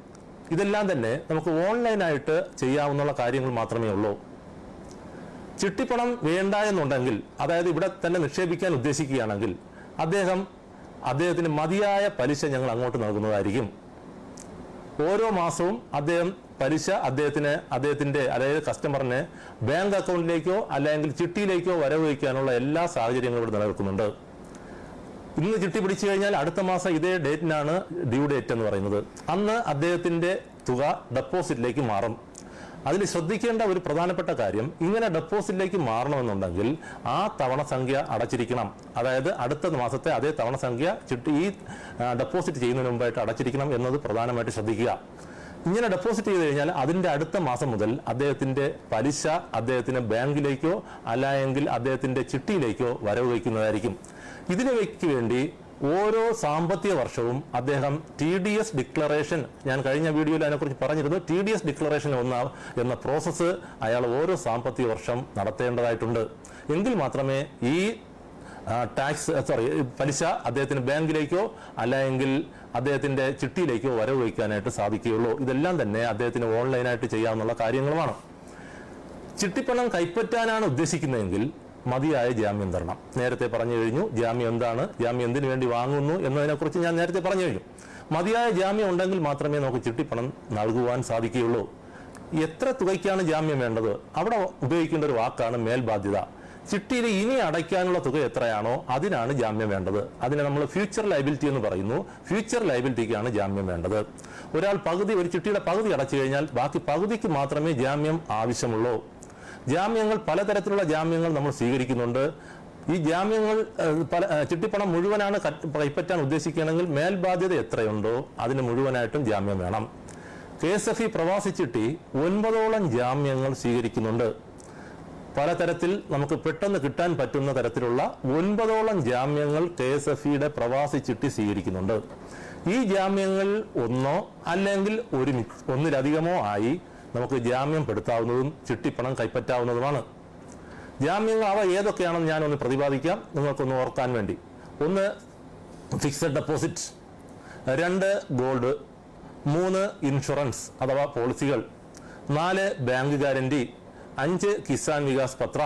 ഇതെല്ലാം തന്നെ നമുക്ക് ഓൺലൈനായിട്ട് ചെയ്യാവുന്ന കാര്യങ്ങൾ മാത്രമേ ഉള്ളൂ. ചിട്ടിപ്പണം വേണ്ട എന്നുണ്ടെങ്കിൽ, അതായത് ഇവിടെ തന്നെ നിക്ഷേപിക്കാൻ ഉദ്ദേശിക്കുകയാണെങ്കിൽ അദ്ദേഹത്തിന് മതിയായ പലിശ ഞങ്ങൾ അങ്ങോട്ട് നൽകുന്നതായിരിക്കും. ഓരോ മാസവും അദ്ദേഹം പലിശ അദ്ദേഹത്തിന്റെ അതായത് കസ്റ്റമറിന് ബാങ്ക് അക്കൗണ്ടിലേക്കോ അല്ലെങ്കിൽ ചിട്ടിയിലേക്കോ വരവ് വയ്ക്കാനുള്ള എല്ലാ സാഹചര്യങ്ങളും ഇവിടെ നിലനിൽക്കുന്നുണ്ട്. ഇന്ന് ചിട്ടി പിടിച്ചു കഴിഞ്ഞാൽ അടുത്ത മാസം ഇതേ ഡേറ്റിനാണ് ഡ്യൂ ഡേറ്റ് എന്ന് പറയുന്നത്. അന്ന് അദ്ദേഹത്തിന്റെ തുക ഡെപ്പോസിറ്റിലേക്ക് മാറും. അതിൽ ശ്രദ്ധിക്കേണ്ട ഒരു പ്രധാനപ്പെട്ട കാര്യം, ഇങ്ങനെ ഡെപ്പോസിറ്റിലേക്ക് മാറണമെന്നുണ്ടെങ്കിൽ ആ തവണ സംഖ്യ അടച്ചിരിക്കണം. അതായത് അടുത്ത മാസത്തെ അതേ തവണ സംഖ്യ ചിട്ടി ഈ ഡെപ്പോസിറ്റ് ചെയ്യുന്നതിന് മുമ്പായിട്ട് അടച്ചിരിക്കണം എന്നത് പ്രധാനമായിട്ട് ശ്രദ്ധിക്കുക. ഇങ്ങനെ ഡെപ്പോസിറ്റ് ചെയ്ത് കഴിഞ്ഞാൽ അതിന്റെ അടുത്ത മാസം മുതൽ അദ്ദേഹത്തിന്റെ പലിശ അദ്ദേഹത്തിന് ബാങ്കിലേക്കോ അല്ലെങ്കിൽ അദ്ദേഹത്തിന്റെ ചിട്ടിയിലേക്കോ വരവ് വയ്ക്കുന്നതായിരിക്കും. ഇതിനു വേണ്ടി ഓരോ സാമ്പത്തിക വർഷവും അദ്ദേഹം TDS ഡിക്ലറേഷൻ, ഞാൻ കഴിഞ്ഞ വീഡിയോയിൽ അതിനെക്കുറിച്ച് പറഞ്ഞിരുന്നു, TDS ഡിക്ലറേഷൻ എന്ന പ്രോസസ്സ് അയാൾ ഓരോ സാമ്പത്തിക വർഷം നടത്തേണ്ടതായിട്ടുണ്ട്. എങ്കിൽ മാത്രമേ ഈ പലിശ അദ്ദേഹത്തിന് ബാങ്കിലേക്കോ അല്ലെങ്കിൽ അദ്ദേഹത്തിന്റെ ചിട്ടിയിലേക്കോ വരവ് വയ്ക്കാനായിട്ട് സാധിക്കുകയുള്ളൂ. ഇതെല്ലാം തന്നെ അദ്ദേഹത്തിന് ഓൺലൈനായിട്ട് ചെയ്യാവുന്ന കാര്യങ്ങളുമാണ്. ചിട്ടിപ്പണം കൈപ്പറ്റാനാണ് ഉദ്ദേശിക്കുന്നതെങ്കിൽ മതിയായ ജാമ്യം തരണം. നേരത്തെ പറഞ്ഞു കഴിഞ്ഞു ജാമ്യം എന്താണ്, ജാമ്യം എന്തിനു വേണ്ടി വാങ്ങുന്നു എന്നതിനെക്കുറിച്ച് ഞാൻ നേരത്തെ പറഞ്ഞു കഴിഞ്ഞു. മതിയായ ജാമ്യം ഉണ്ടെങ്കിൽ മാത്രമേ നമുക്ക് ചിട്ടിപ്പണം നൽകുവാൻ സാധിക്കുകയുള്ളൂ. എത്ര തുകയ്ക്കാണ് ജാമ്യം വേണ്ടത്? അവിടെ ഉപയോഗിക്കേണ്ട ഒരു വാക്കാണ് മേൽബാധ്യത. ചിട്ടിയിൽ ഇനി അടയ്ക്കാനുള്ള തുക എത്രയാണോ അതിനാണ് ജാമ്യം വേണ്ടത്. അതിനെ നമ്മൾ ഫ്യൂച്ചർ ലയബിലിറ്റി എന്ന് പറയുന്നു. ഫ്യൂച്ചർ ലയബിലിറ്റിക്കാണ് ജാമ്യം വേണ്ടത്. ഒരാൾ ഒരു ചിട്ടിയുടെ പകുതി അടച്ചു കഴിഞ്ഞാൽ ബാക്കി പകുതിക്ക് മാത്രമേ ജാമ്യം ആവശ്യമുള്ളൂ. ജാമ്യങ്ങൾ, പലതരത്തിലുള്ള ജാമ്യങ്ങൾ നമ്മൾ സ്വീകരിക്കുന്നുണ്ട്. ഈ ജാമ്യങ്ങൾ ചിട്ടിപ്പണം മുഴുവനാണ് കൈപ്പറ്റാൻ ഉദ്ദേശിക്കുകയാണെങ്കിൽ മേൽബാധ്യത എത്രയുണ്ടോ അതിന് മുഴുവനായിട്ടും ജാമ്യം വേണം. KSFE പ്രവാസി ചിട്ടി 9ഓളം ജാമ്യങ്ങൾ സ്വീകരിക്കുന്നുണ്ട്. പലതരത്തിൽ നമുക്ക് പെട്ടെന്ന് കിട്ടാൻ പറ്റുന്ന തരത്തിലുള്ള 9ഓളം ജാമ്യങ്ങൾ KSFEയുടെ പ്രവാസി ചിട്ടി സ്വീകരിക്കുന്നുണ്ട്. ഈ ജാമ്യങ്ങൾ ഒന്നോ അല്ലെങ്കിൽ ഒന്നിലധികമോ ആയി നമുക്ക് ജാമ്യം പെടുത്താവുന്നതും ചിട്ടിപ്പണം കൈപ്പറ്റാവുന്നതുമാണ്. ജാമ്യങ്ങൾ അവ ഏതൊക്കെയാണെന്ന് ഞാനൊന്ന് പ്രതിപാദിക്കാം നിങ്ങൾക്കൊന്ന് ഓർക്കാൻ വേണ്ടി. 1 ഫിക്സഡ് ഡെപ്പോസിറ്റ്, 2 ഗോൾഡ്, 3 ഇൻഷുറൻസ് അഥവാ പോളിസികൾ, 4 bank guarantee, 5 Kisan Vikas Patra,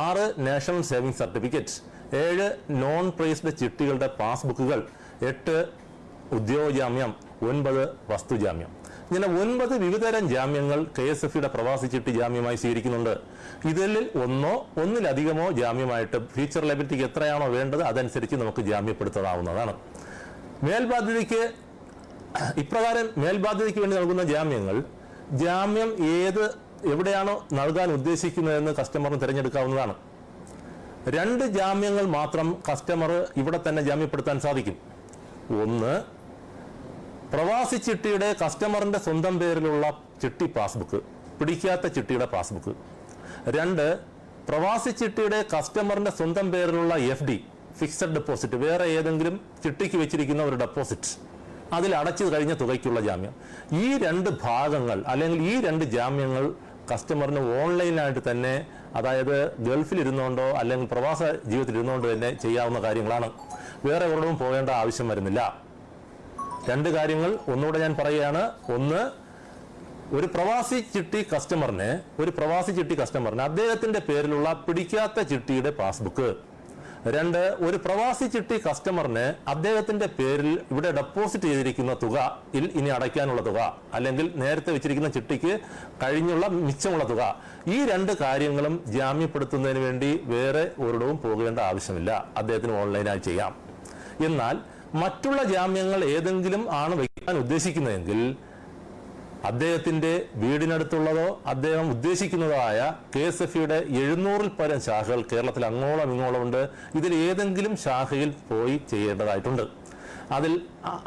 6 national saving certificate, 7 non prized ചിട്ടികളുടെ പാസ്ബുക്കുകൾ, 8 ഉദ്യോഗജാമ്യം, 9 വസ്തുജാമ്യം. ഇങ്ങനെ 9 വിവിധതരം ജാമ്യങ്ങൾ KSFEയുടെ പ്രവാസി ചിട്ടി ജാമ്യമായി സ്വീകരിക്കുന്നുണ്ട്. ഇതിൽ ഒന്നിലധികമോ ജാമ്യമായിട്ട് ഫ്യൂച്ചർ ലയബിലിറ്റിക്ക് എത്രയാണോ വേണ്ടത് അതനുസരിച്ച് നമുക്ക് ജാമ്യപ്പെടുത്താവുന്നതാണ്. ഇപ്രകാരം മേൽബാധ്യതയ്ക്ക് വേണ്ടി നൽകുന്ന ജാമ്യം എവിടെയാണോ നൽകാൻ ഉദ്ദേശിക്കുന്നതെന്ന് കസ്റ്റമറിന് തിരഞ്ഞെടുക്കാവുന്നതാണ്. 2 ജാമ്യങ്ങൾ മാത്രം കസ്റ്റമർ ഇവിടെ തന്നെ ജാമ്യപ്പെടുത്താൻ സാധിക്കും. 1 പ്രവാസി ചിട്ടിയുടെ കസ്റ്റമറിന്റെ സ്വന്തം പേരിലുള്ള ചിട്ടി പാസ്ബുക്ക്, പിടിക്കാത്ത ചിട്ടിയുടെ പാസ്ബുക്ക്. 2 പ്രവാസി ചിട്ടിയുടെ കസ്റ്റമറിന്റെ സ്വന്തം പേരിലുള്ള FD, ഫിക്സഡ് ഡെപ്പോസിറ്റ്, വേറെ ഏതെങ്കിലും ചിട്ടിക്ക് വെച്ചിരിക്കുന്ന ഒരു ഡെപ്പോസിറ്റ്, അതിൽ അടച്ചു കഴിഞ്ഞ തുകയ്ക്കുള്ള ജാമ്യം. ഈ 2 ഭാഗങ്ങൾ അല്ലെങ്കിൽ ഈ 2 ജാമ്യങ്ങൾ കസ്റ്റമറിന് ഓൺലൈനായിട്ട് തന്നെ, അതായത് ഗൾഫിൽ ഇരുന്നുകൊണ്ടോ അല്ലെങ്കിൽ പ്രവാസ ജീവിതത്തിൽ ഇരുന്നുകൊണ്ട് തന്നെ ചെയ്യാവുന്ന കാര്യങ്ങളാണ്. വേറെ എവിടെയും പോകേണ്ട ആവശ്യം വരുന്നില്ല. 2 കാര്യങ്ങൾ ഒന്നുകൂടെ ഞാൻ പറയുകയാണ്. 1, ഒരു പ്രവാസി ചിട്ടി കസ്റ്റമറിന് അദ്ദേഹത്തിന്റെ പേരിലുള്ള പിടിക്കാത്ത ചിട്ടിയുടെ പാസ്ബുക്ക്. 2, ഒരു പ്രവാസി ചിട്ടി കസ്റ്റമറിന് അദ്ദേഹത്തിന്റെ പേരിൽ ഇവിടെ ഡെപ്പോസിറ്റ് ചെയ്തിരിക്കുന്ന തുകയിൽ ഇനി അടയ്ക്കാനുള്ള തുക, അല്ലെങ്കിൽ നേരത്തെ വെച്ചിരിക്കുന്ന ചിട്ടിക്ക് കഴിഞ്ഞുള്ള മിച്ചമുള്ള തുക. ഈ 2 കാര്യങ്ങളും ജാമ്യപ്പെടുത്തുന്നതിന് വേണ്ടി വേറെ ഒരിടവും പോകേണ്ട ആവശ്യമില്ല. അദ്ദേഹത്തിന് ഓൺലൈനായി ചെയ്യാം. എന്നാൽ മറ്റുള്ള ജാമ്യങ്ങൾ ഏതെങ്കിലും ആണ് വയ്ക്കാൻ ഉദ്ദേശിക്കുന്നതെങ്കിൽ അദ്ദേഹത്തിന്റെ വീടിനടുത്തുള്ളതോ അദ്ദേഹം ഉദ്ദേശിക്കുന്നതോ ആയ KSFEയുടെ 700-ൽ പരം ശാഖകൾ കേരളത്തിൽ അങ്ങോളം ഇങ്ങോളം ഉണ്ട്. ഇതിൽ ഏതെങ്കിലും ശാഖയിൽ പോയി ചെയ്യേണ്ടതായിട്ടുണ്ട്. അതിൽ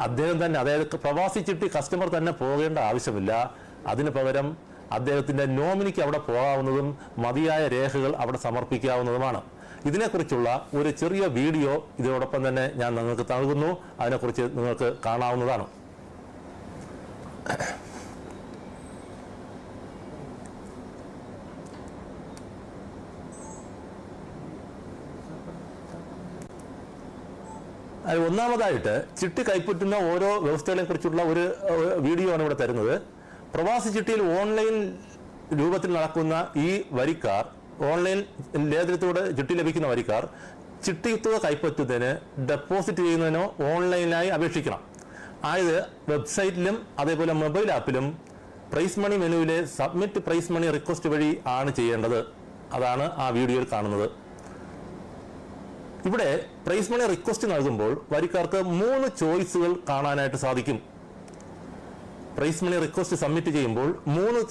അദ്ദേഹം തന്നെ, അതായത് പ്രവാസി ചിട്ടി കസ്റ്റമർ തന്നെ പോകേണ്ട ആവശ്യമില്ല. അതിന് പകരം അദ്ദേഹത്തിന്റെ നോമിനിക്ക് അവിടെ പോകാവുന്നതും മതിയായ രേഖകൾ അവിടെ സമർപ്പിക്കാവുന്നതുമാണ്. ഇതിനെക്കുറിച്ചുള്ള ഒരു ചെറിയ വീഡിയോ ഇതിനോടൊപ്പം തന്നെ ഞാൻ നിങ്ങൾക്ക് നൽകുന്നു. അതിനെക്കുറിച്ച് നിങ്ങൾക്ക് കാണാവുന്നതാണ്. ഒന്നാമതായിട്ട് ചിട്ടി കൈപ്പറ്റുന്ന ഓരോ വ്യവസ്ഥകളെ കുറിച്ചുള്ള ഒരു വീഡിയോ ആണ് ഇവിടെ തരുന്നത്. പ്രവാസി ചിട്ടിയിൽ ഓൺലൈൻ രൂപത്തിൽ നടക്കുന്ന ഈ വരിക്കാർ, ഓൺലൈൻ ലേലത്തിലൂടെ ചിട്ടി ലഭിക്കുന്ന വരിക്കാർ ചിട്ടി തുക കൈപ്പറ്റുന്നതിന് ഡെപ്പോസിറ്റ് ചെയ്യുന്നതിനോ ഓൺലൈനായി അപേക്ഷിക്കണം. ആയത് വെബ്സൈറ്റിലും അതേപോലെ മൊബൈൽ ആപ്പിലും പ്രൈസ് മണി മെനുവിലെ സബ്മിറ്റ് പ്രൈസ് മണി റിക്വസ്റ്റ് വഴി ആണ് ചെയ്യേണ്ടത്. അതാണ് ആ വീഡിയോയിൽ കാണുന്നത്. ഇവിടെ പ്രൈസ് മണി റിക്വസ്റ്റ് നൽകുമ്പോൾ വരിക്കാർക്ക് 3 ചോയ്സുകൾ കാണാനായിട്ട് സാധിക്കും. പ്രൈസ് മണി റിക്വസ്റ്റ് സബ്മിറ്റ് ചെയ്യുമ്പോൾ 3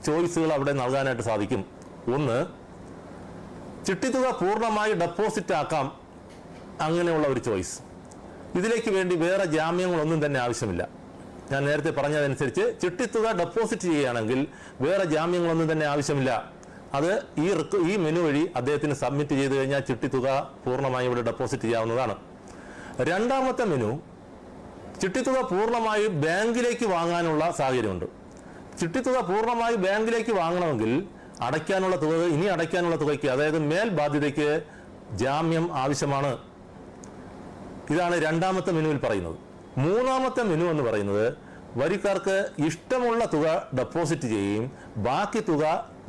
ചോയ്സുകൾ അവിടെ നൽകാനായിട്ട് സാധിക്കും. 1, ചിട്ടിത്തുക പൂർണ്ണമായി ഡെപ്പോസിറ്റ് ആക്കാം, അങ്ങനെയുള്ള ഒരു ചോയ്സ്. ഇതിലേക്ക് വേണ്ടി വേറെ ജാമ്യങ്ങളൊന്നും തന്നെ ആവശ്യമില്ല. ഞാൻ നേരത്തെ പറഞ്ഞതനുസരിച്ച് ചിട്ടിത്തുക ഡെപ്പോസിറ്റ് ചെയ്യുകയാണെങ്കിൽ വേറെ ജാമ്യങ്ങളൊന്നും തന്നെ ആവശ്യമില്ല. അത് ഈ മെനു വഴി അദ്ദേഹത്തിന് സബ്മിറ്റ് ചെയ്ത് കഴിഞ്ഞാൽ ചിട്ടിത്തുക പൂർണ്ണമായി ഇവിടെ ഡെപ്പോസിറ്റ് ചെയ്യാവുന്നതാണ്. രണ്ടാമത്തെ മെനു, ചിട്ടിത്തുക പൂർണ്ണമായി ബാങ്കിലേക്ക് വാങ്ങാനുള്ള സാഹചര്യമുണ്ട്. ചിട്ടിത്തുക പൂർണ്ണമായി ബാങ്കിലേക്ക് വാങ്ങണമെങ്കിൽ ഇനി അടയ്ക്കാനുള്ള തുകയ്ക്ക്, അതായത് മേൽ ബാധ്യതയ്ക്ക് ജാമ്യം ആവശ്യമാണ്. ഇതാണ് രണ്ടാമത്തെ മെനുവിൽ പറയുന്നത്. മൂന്നാമത്തെ മെനു എന്ന് പറയുന്നത് വരിക്കാർക്ക് ഇഷ്ടമുള്ള തുക ഡെപ്പോസിറ്റ് ചെയ്യുകയും ബാക്കി തുക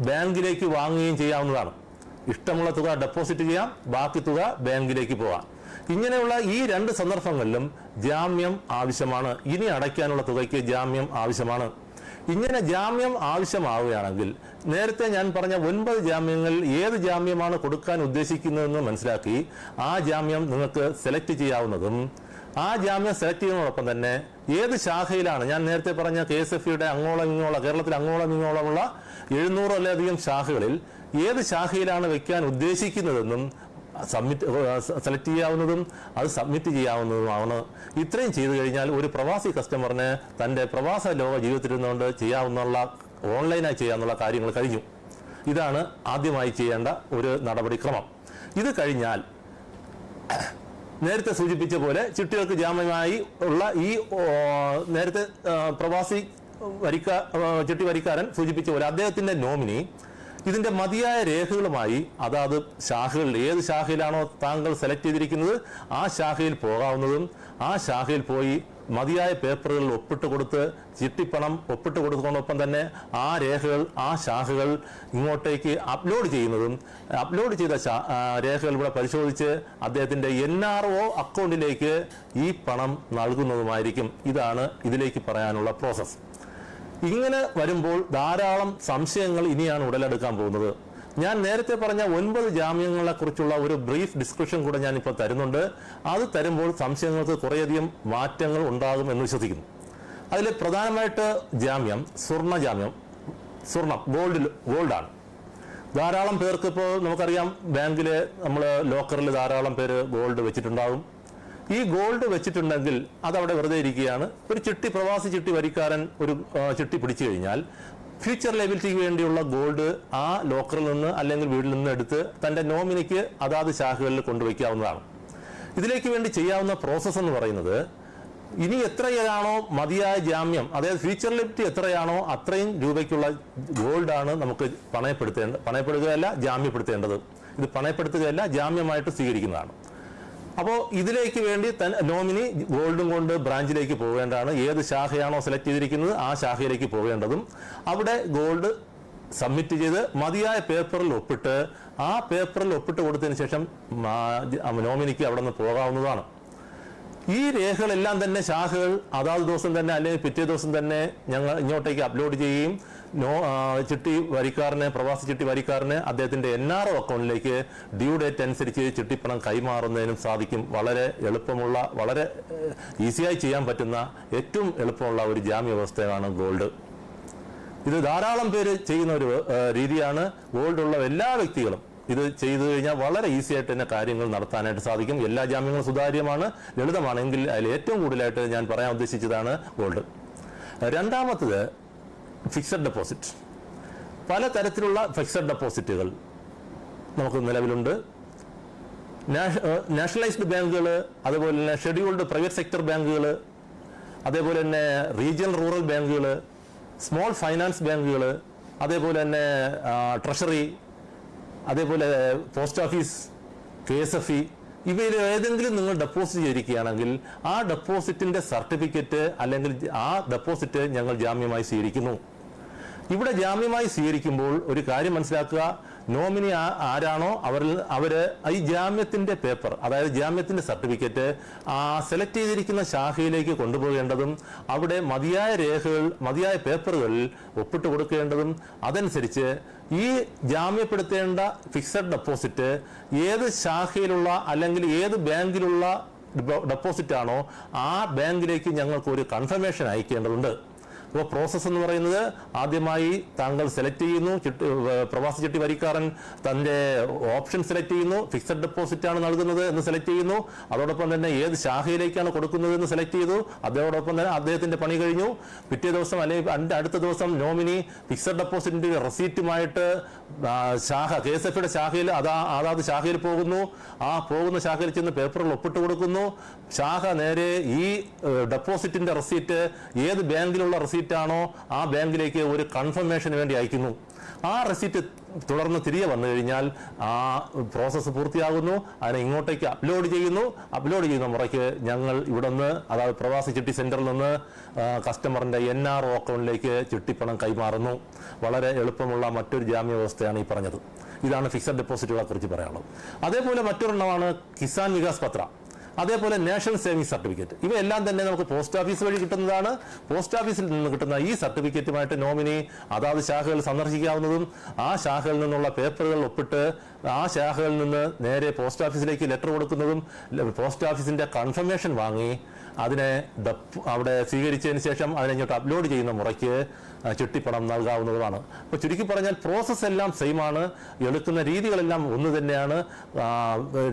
ബാങ്കിലേക്ക് വാങ്ങുകയും ചെയ്യാവുന്നതാണ്. ഇഷ്ടമുള്ള തുക ഡെപ്പോസിറ്റ് ചെയ്യാം, ബാക്കി തുക ബാങ്കിലേക്ക് പോകാം. ഇങ്ങനെയുള്ള ഈ 2 സന്ദർഭങ്ങളിലും ജാമ്യം ആവശ്യമാണ്. ഇനി അടയ്ക്കാനുള്ള തുകയ്ക്ക് ജാമ്യം ആവശ്യമാണ്. ഇങ്ങനെ ജാമ്യം ആവശ്യമാവുകയാണെങ്കിൽ നേരത്തെ ഞാൻ പറഞ്ഞ 9 ജാമ്യങ്ങൾ ഏത് ജാമ്യമാണ് കൊടുക്കാൻ ഉദ്ദേശിക്കുന്നതെന്ന് മനസ്സിലാക്കി ആ ജാമ്യം നിങ്ങൾക്ക് സെലക്ട് ചെയ്യാവുന്നതും, ആ ജാമ്യം സെലക്ട് ചെയ്യുന്നതോടൊപ്പം തന്നെ ഏത് ശാഖയിലാണ്, ഞാൻ നേരത്തെ പറഞ്ഞ KSFE-യുടെ അങ്ങോളം ഇങ്ങോളം, കേരളത്തിൽ അങ്ങോളം ഇങ്ങോളമുള്ള 700-ലധികം ശാഖകളിൽ ഏത് ശാഖയിലാണ് വെക്കാൻ ഉദ്ദേശിക്കുന്നതെന്നും സെലക്ട് ചെയ്യാവുന്നതും അത് സബ്മിറ്റ് ചെയ്യാവുന്നതുമാണ്. ഇത്രയും ചെയ്തു കഴിഞ്ഞാൽ ഒരു പ്രവാസി കസ്റ്റമറിന് തൻ്റെ പ്രവാസ ലോക ജീവിതത്തിൽ നിന്നുകൊണ്ട് ചെയ്യാവുന്ന ഓൺലൈനായി ചെയ്യാവുന്ന കാര്യങ്ങൾ കഴിഞ്ഞു. ഇതാണ് ആദ്യമായി ചെയ്യേണ്ട ഒരു നടപടിക്രമം. ഇത് കഴിഞ്ഞാൽ നേരത്തെ സൂചിപ്പിച്ച പോലെ ചിട്ടികൾക്ക് ജാമ്യമായി ഉള്ള ഈ നേരത്തെ പ്രവാസി ചിട്ടി വരിക്കാരൻ സൂചിപ്പിച്ച പോലെ അദ്ദേഹത്തിൻ്റെ നോമിനി ഇതിൻ്റെ മതിയായ രേഖകളുമായി അതാത് ശാഖകളിൽ ഏത് ശാഖയിലാണോ താങ്കൾ സെലക്ട് ചെയ്തിരിക്കുന്നത് ആ ശാഖയിൽ പോകാവുന്നതും, ആ ശാഖയിൽ പോയി മതിയായ പേപ്പറുകളിൽ ഒപ്പിട്ട് കൊടുത്ത് ചിട്ടിപ്പണം ഒപ്പിട്ട് കൊടുക്കുന്നതോടൊപ്പം തന്നെ ആ രേഖകൾ, ആ ശാഖകൾ ഇങ്ങോട്ടേക്ക് അപ്ലോഡ് ചെയ്യുന്നതും, അപ്ലോഡ് ചെയ്ത രേഖകൾ ഇവിടെ പരിശോധിച്ച് അദ്ദേഹത്തിൻ്റെ NRO അക്കൗണ്ടിലേക്ക് ഈ പണം നൽകുന്നതുമായിരിക്കും. ഇതാണ് ഇതിലേക്ക് പറയാനുള്ള പ്രോസസ്സ്. ഇങ്ങനെ വരുമ്പോൾ ധാരാളം സംശയങ്ങൾ ഇനിയാണ് ഉടലെടുക്കാൻ പോകുന്നത്. ഞാൻ നേരത്തെ പറഞ്ഞ 9 ജാമ്യങ്ങളെക്കുറിച്ചുള്ള ഒരു ബ്രീഫ് ഡിസ്ക്രിപ്ഷൻ കൂടെ ഞാനിപ്പോൾ തരുന്നുണ്ട്. അത് തരുമ്പോൾ സംശയങ്ങൾക്ക് കുറേയധികം മാറ്റങ്ങൾ ഉണ്ടാകും എന്ന് വിശ്വസിക്കുന്നു. അതിൽ പ്രധാനമായിട്ട് ജാമ്യം, സ്വർണം, ഗോൾഡാണ്. ധാരാളം പേർക്ക് ഇപ്പോൾ നമുക്കറിയാം ബാങ്കിൽ നമ്മൾ ലോക്കറിൽ ധാരാളം പേര് ഗോൾഡ് വെച്ചിട്ടുണ്ടാകും. ഈ ഗോൾഡ് വെച്ചിട്ടുണ്ടെങ്കിൽ അതവിടെ വെറുതെ ഇരിക്കുകയാണ്. ഒരു പ്രവാസി ചിട്ടി വരിക്കാരൻ ഒരു ചിട്ടി പിടിച്ചു കഴിഞ്ഞാൽ ഫ്യൂച്ചർ ലയബിലിറ്റിക്ക് വേണ്ടിയുള്ള ഗോൾഡ് ആ ലോക്കറിൽ നിന്ന് അല്ലെങ്കിൽ വീട്ടിൽ നിന്ന് എടുത്ത് തൻ്റെ നോമിനിക്ക് അതാത് ശാഖകളിൽ കൊണ്ടുവയ്ക്കാവുന്നതാണ്. ഇതിലേക്ക് വേണ്ടി ചെയ്യാവുന്ന പ്രോസസ്സ് എന്ന് പറയുന്നത്, ഇനി എത്രയാണോ മതിയായ ജാമ്യം, അതായത് ഫ്യൂച്ചർ ലയബിലിറ്റി എത്രയാണോ അത്രയും രൂപയ്ക്കുള്ള ഗോൾഡാണ് നമുക്ക് പണയപ്പെടുകയല്ല ജാമ്യപ്പെടുത്തേണ്ടത്. ഇത് പണയപ്പെടുത്തുകയല്ല, ജാമ്യമായിട്ട് സ്വീകരിക്കുന്നതാണ്. അപ്പോൾ ഇതിലേക്ക് വേണ്ടി നോമിനി ഗോൾഡും കൊണ്ട് ബ്രാഞ്ചിലേക്ക് പോകേണ്ടതാണ്. ഏത് ശാഖയാണോ സെലക്ട് ചെയ്തിരിക്കുന്നത് ആ ശാഖയിലേക്ക് പോകേണ്ടതും അവിടെ ഗോൾഡ് സബ്മിറ്റ് ചെയ്ത് മതിയായ പേപ്പറിൽ ഒപ്പിട്ട് ആ പേപ്പറിൽ ഒപ്പിട്ട് കൊടുത്തതിന് ശേഷം നോമിനിക്ക് അവിടെ നിന്ന് പോകാവുന്നതാണ്. ഈ രേഖകളെല്ലാം തന്നെ ശാഖകൾ അതാത് ദിവസം തന്നെ അല്ലെങ്കിൽ പിറ്റേ ദിവസം തന്നെ ഞങ്ങൾ ഇങ്ങോട്ടേക്ക് അപ്ലോഡ് ചെയ്യുകയും പ്രവാസി ചിട്ടി വരിക്കാരന് അദ്ദേഹത്തിന്റെ NRO അക്കൗണ്ടിലേക്ക് ഡ്യൂ ഡേറ്റ് അനുസരിച്ച് ചിട്ടിപ്പണം കൈമാറുന്നതിനും സാധിക്കും. വളരെ എളുപ്പമുള്ള, വളരെ ഈസിയായി ചെയ്യാൻ പറ്റുന്ന ഏറ്റവും എളുപ്പമുള്ള ഒരു ജാമ്യ വ്യവസ്ഥയാണ് ഗോൾഡ്. ഇത് ധാരാളം പേര് ചെയ്യുന്ന ഒരു രീതിയാണ്. ഗോൾഡുള്ള എല്ലാ വ്യക്തികളും ഇത് ചെയ്തു കഴിഞ്ഞാൽ വളരെ ഈസി ആയിട്ട് തന്നെ കാര്യങ്ങൾ നടത്താനായിട്ട് സാധിക്കും. എല്ലാ ജാമ്യങ്ങളും സുതാര്യമാണ്, ലളിതമാണെങ്കിൽ അതിൽ ഏറ്റവും കൂടുതലായിട്ട് ഞാൻ പറയാൻ ഉദ്ദേശിച്ചതാണ് ഗോൾഡ്. രണ്ടാമത്തത് ഫിക്സഡ് ഡെപ്പോസിറ്റ്. പലതരത്തിലുള്ള ഫിക്സഡ് ഡെപ്പോസിറ്റുകൾ നമുക്ക് നിലവിലുണ്ട്. നാഷണലൈസ്ഡ് ബാങ്കുകൾ, അതുപോലെ തന്നെ ഷെഡ്യൂൾഡ് പ്രൈവറ്റ് സെക്ടർ ബാങ്കുകൾ, അതേപോലെ തന്നെ റീജിയണൽ റൂറൽ ബാങ്കുകൾ, സ്മോൾ ഫൈനാൻസ് ബാങ്കുകൾ, അതേപോലെ തന്നെ ട്രഷറി, അതേപോലെ പോസ്റ്റ് ഓഫീസ്, KSFE, ഇവയിൽ ഏതെങ്കിലും നിങ്ങൾ ഡെപ്പോസിറ്റ് ചെയ്തിരിക്കുകയാണെങ്കിൽ ആ ഡെപ്പോസിറ്റിന്റെ സർട്ടിഫിക്കറ്റ് അല്ലെങ്കിൽ ആ ഡെപ്പോസിറ്റ് ഞങ്ങൾ ജാമ്യമായി സ്വീകരിക്കുന്നു. ഇവിടെ ജാമ്യമായി സ്വീകരിക്കുമ്പോൾ ഒരു കാര്യം മനസ്സിലാക്കുക, നോമിനി ആരാണോ അവര് ഈ ജാമ്യത്തിന്റെ പേപ്പർ, അതായത് ജാമ്യത്തിന്റെ സർട്ടിഫിക്കറ്റ് ആ സെലക്ട് ചെയ്തിരിക്കുന്ന ശാഖയിലേക്ക് കൊണ്ടുപോകേണ്ടതും അവിടെ മതിയായ രേഖകൾ, മതിയായ പേപ്പറുകളിൽ ഒപ്പിട്ട് കൊടുക്കേണ്ടതും, അതനുസരിച്ച് ഈ ജാമ്യപ്പെടുത്തേണ്ട ഫിക്സഡ് ഡെപ്പോസിറ്റ് ഏത് ശാഖയിലുള്ള അല്ലെങ്കിൽ ഏത് ബാങ്കിലുള്ള ഡെപ്പോസിറ്റ് ആണോ ആ ബാങ്കിലേക്ക് ഞങ്ങൾക്ക് ഒരു കൺഫർമേഷൻ അയക്കേണ്ടതുണ്ട്. അപ്പോൾ പ്രോസസ്സ് എന്ന് പറയുന്നത്, ആദ്യമായി താങ്കൾ സെലക്ട് ചെയ്യുന്നു, പ്രവാസി ചിട്ടി വരിക്കാരൻ തൻ്റെ ഓപ്ഷൻ സെലക്ട് ചെയ്യുന്നു, ഫിക്സഡ് ഡെപ്പോസിറ്റ് ആണ് നൽകുന്നത് എന്ന് സെലക്ട് ചെയ്യുന്നു, അതോടൊപ്പം തന്നെ ഏത് ശാഖയിലേക്കാണ് കൊടുക്കുന്നത് എന്ന് സെലക്ട് ചെയ്തു, അതോടൊപ്പം തന്നെ അദ്ദേഹത്തിന്റെ പണി കഴിഞ്ഞു. പിറ്റേ ദിവസം അല്ലെങ്കിൽ അടുത്ത ദിവസം നോമിനി ഫിക്സഡ് ഡെപ്പോസിറ്റിന്റെ റെസീറ്റുമായിട്ട് ശാഖ KSFE-യുടെ ശാഖയിൽ അതാത് ശാഖയിൽ പോകുന്നു. ആ പോകുന്ന ശാഖയിൽ ചെന്ന് പേപ്പറുകൾ ഒപ്പിട്ട് കൊടുക്കുന്നു. ശാഖ നേരെ ഈ ഡെപ്പോസിറ്റിന്റെ റെസീറ്റ് ഏത് ബാങ്കിലുള്ള റെസീറ്റാണോ ആ ബാങ്കിലേക്ക് ഒരു കൺഫർമേഷന് വേണ്ടി അയക്കുന്നു. ആ റെസീറ്റ് തുടർന്ന് തിരികെ വന്നു കഴിഞ്ഞാൽ ആ പ്രോസസ്സ് പൂർത്തിയാകുന്നു. അതിനെ ഇങ്ങോട്ടേക്ക് അപ്ലോഡ് ചെയ്യുന്ന മുറയ്ക്ക് ഞങ്ങൾ ഇവിടെ നിന്ന്, അതായത് പ്രവാസി ചിട്ടി സെന്ററിൽ നിന്ന് കസ്റ്റമറിന്റെ NRO അക്കൗണ്ടിലേക്ക് ചിട്ടിപ്പണം കൈമാറുന്നു. വളരെ എളുപ്പമുള്ള മറ്റൊരു ജാമ്യ വ്യവസ്ഥയാണ് ഈ പറഞ്ഞത്. ഇതാണ് ഫിക്സഡ് ഡെപ്പോസിറ്റുകളെ കുറിച്ച് പറയാനുള്ളത്. അതേപോലെ മറ്റൊരെണ്ണമാണ് കിസാൻ വികാസ് പത്ര, അതേപോലെ നാഷണൽ സേവിംഗ് സർട്ടിഫിക്കറ്റ്. ഇവയെല്ലാം തന്നെ നമുക്ക് പോസ്റ്റ് ഓഫീസ് വഴി കിട്ടുന്നതാണ്. പോസ്റ്റ് ഓഫീസിൽ നിന്ന് കിട്ടുന്ന ഈ സർട്ടിഫിക്കറ്റുമായിട്ട് നോമിനി അതാത് ശാഖകൾ സന്ദർശിക്കാവുന്നതും ആ ശാഖകളിൽ നിന്നുള്ള പേപ്പറുകൾ ഒപ്പിട്ട് ആ ശാഖകളിൽ നിന്ന് നേരെ പോസ്റ്റ് ഓഫീസിലേക്ക് ലെറ്റർ കൊടുക്കുന്നതും പോസ്റ്റ് ഓഫീസിന്റെ കൺഫർമേഷൻ വാങ്ങി അതിനെ അവിടെ സ്വീകരിച്ചതിന് ശേഷം അതിനെ അപ്ലോഡ് ചെയ്യുന്ന മുറയ്ക്ക് ചിട്ടിപ്പണം നൽകാവുന്നതുമാണ്. അപ്പോൾ ചുരുക്കി പറഞ്ഞാൽ പ്രോസസ്സ് എല്ലാം സെയിം ആണ്, എടുക്കുന്ന രീതികളെല്ലാം ഒന്ന് തന്നെയാണ്.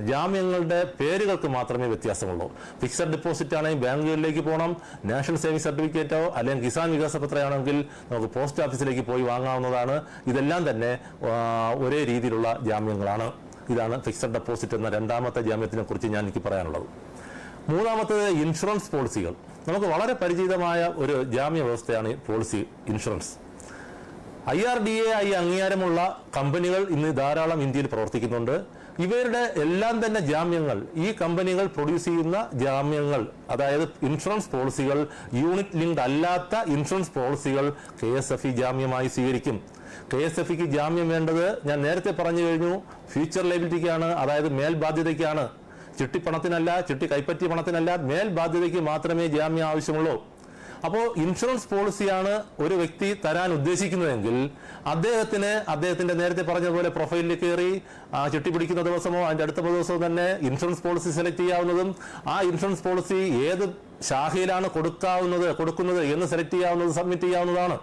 ജാമ്യങ്ങളുടെ പേരുകൾക്ക് മാത്രമേ വ്യത്യാസമുള്ളൂ. ഫിക്സഡ് ഡെപ്പോസിറ്റ് ആണെങ്കിൽ ബാങ്കുകളിലേക്ക് പോകണം, നാഷണൽ സേവിംഗ് സർട്ടിഫിക്കറ്റോ അല്ലെങ്കിൽ കിസാൻ വികാസ പത്രമാണെങ്കിൽ നമുക്ക് പോസ്റ്റ് ഓഫീസിലേക്ക് പോയി വാങ്ങാവുന്നതാണ്. ഇതെല്ലാം തന്നെ ഒരേ രീതിയിലുള്ള ജാമ്യങ്ങളാണ്. ഇതാണ് ഫിക്സഡ് ഡെപ്പോസിറ്റ് എന്ന രണ്ടാമത്തെ ജാമ്യത്തിനെ കുറിച്ച് ഞാൻ എനിക്ക് പറയാനുള്ളത്. മൂന്നാമത്തേത് ഇൻഷുറൻസ് പോളിസികൾ. നമുക്ക് വളരെ പരിചിതമായ ഒരു ജാമ്യ വ്യവസ്ഥയാണ് പോളിസി ഇൻഷുറൻസ്. IRDA അംഗീകാരമുള്ള കമ്പനികൾ ഇന്ന് ധാരാളം ഇന്ത്യയിൽ പ്രവർത്തിക്കുന്നുണ്ട്. ഇവരുടെ എല്ലാം തന്നെ ജാമ്യങ്ങൾ, ഈ കമ്പനികൾ പ്രൊഡ്യൂസ് ചെയ്യുന്ന ജാമ്യങ്ങൾ, അതായത് ഇൻഷുറൻസ് പോളിസികൾ, യൂണിറ്റ് ലിങ്ക്ഡ് അല്ലാത്ത ഇൻഷുറൻസ് പോളിസികൾ KSFE ജാമ്യമായി സ്വീകരിക്കും. KSFEക്ക് ജാമ്യം വേണ്ടത് ഞാൻ നേരത്തെ പറഞ്ഞു കഴിഞ്ഞു, ഫ്യൂച്ചർ ലയബിലിറ്റിക്കാണ്, അതായത് മേൽ ബാധ്യതയ്ക്കാണ്. ചിട്ടിപ്പണത്തിനല്ല, ചിട്ടി കൈപ്പറ്റിയ പണത്തിനല്ല, മേൽ ബാധ്യതയ്ക്ക് മാത്രമേ ജാമ്യം ആവശ്യമുള്ളൂ. അപ്പോൾ ഇൻഷുറൻസ് പോളിസിയാണ് ഒരു വ്യക്തി തരാൻ ഉദ്ദേശിക്കുന്നതെങ്കിൽ അദ്ദേഹത്തിന്റെ നേരത്തെ പറഞ്ഞതുപോലെ പ്രൊഫൈലിൽ കയറി ചിട്ടി പിടിക്കുന്ന ദിവസമോ അതിന്റെ അടുത്ത ദിവസമോ തന്നെ ഇൻഷുറൻസ് പോളിസി സെലക്ട് ചെയ്യാവുന്നതും ആ ഇൻഷുറൻസ് പോളിസി ഏത് ശാഖയിലാണ് കൊടുക്കുന്നത് എന്ന് സെലക്ട് ചെയ്യാവുന്നത്, സബ്മിറ്റ് ചെയ്യാവുന്നതാണ്.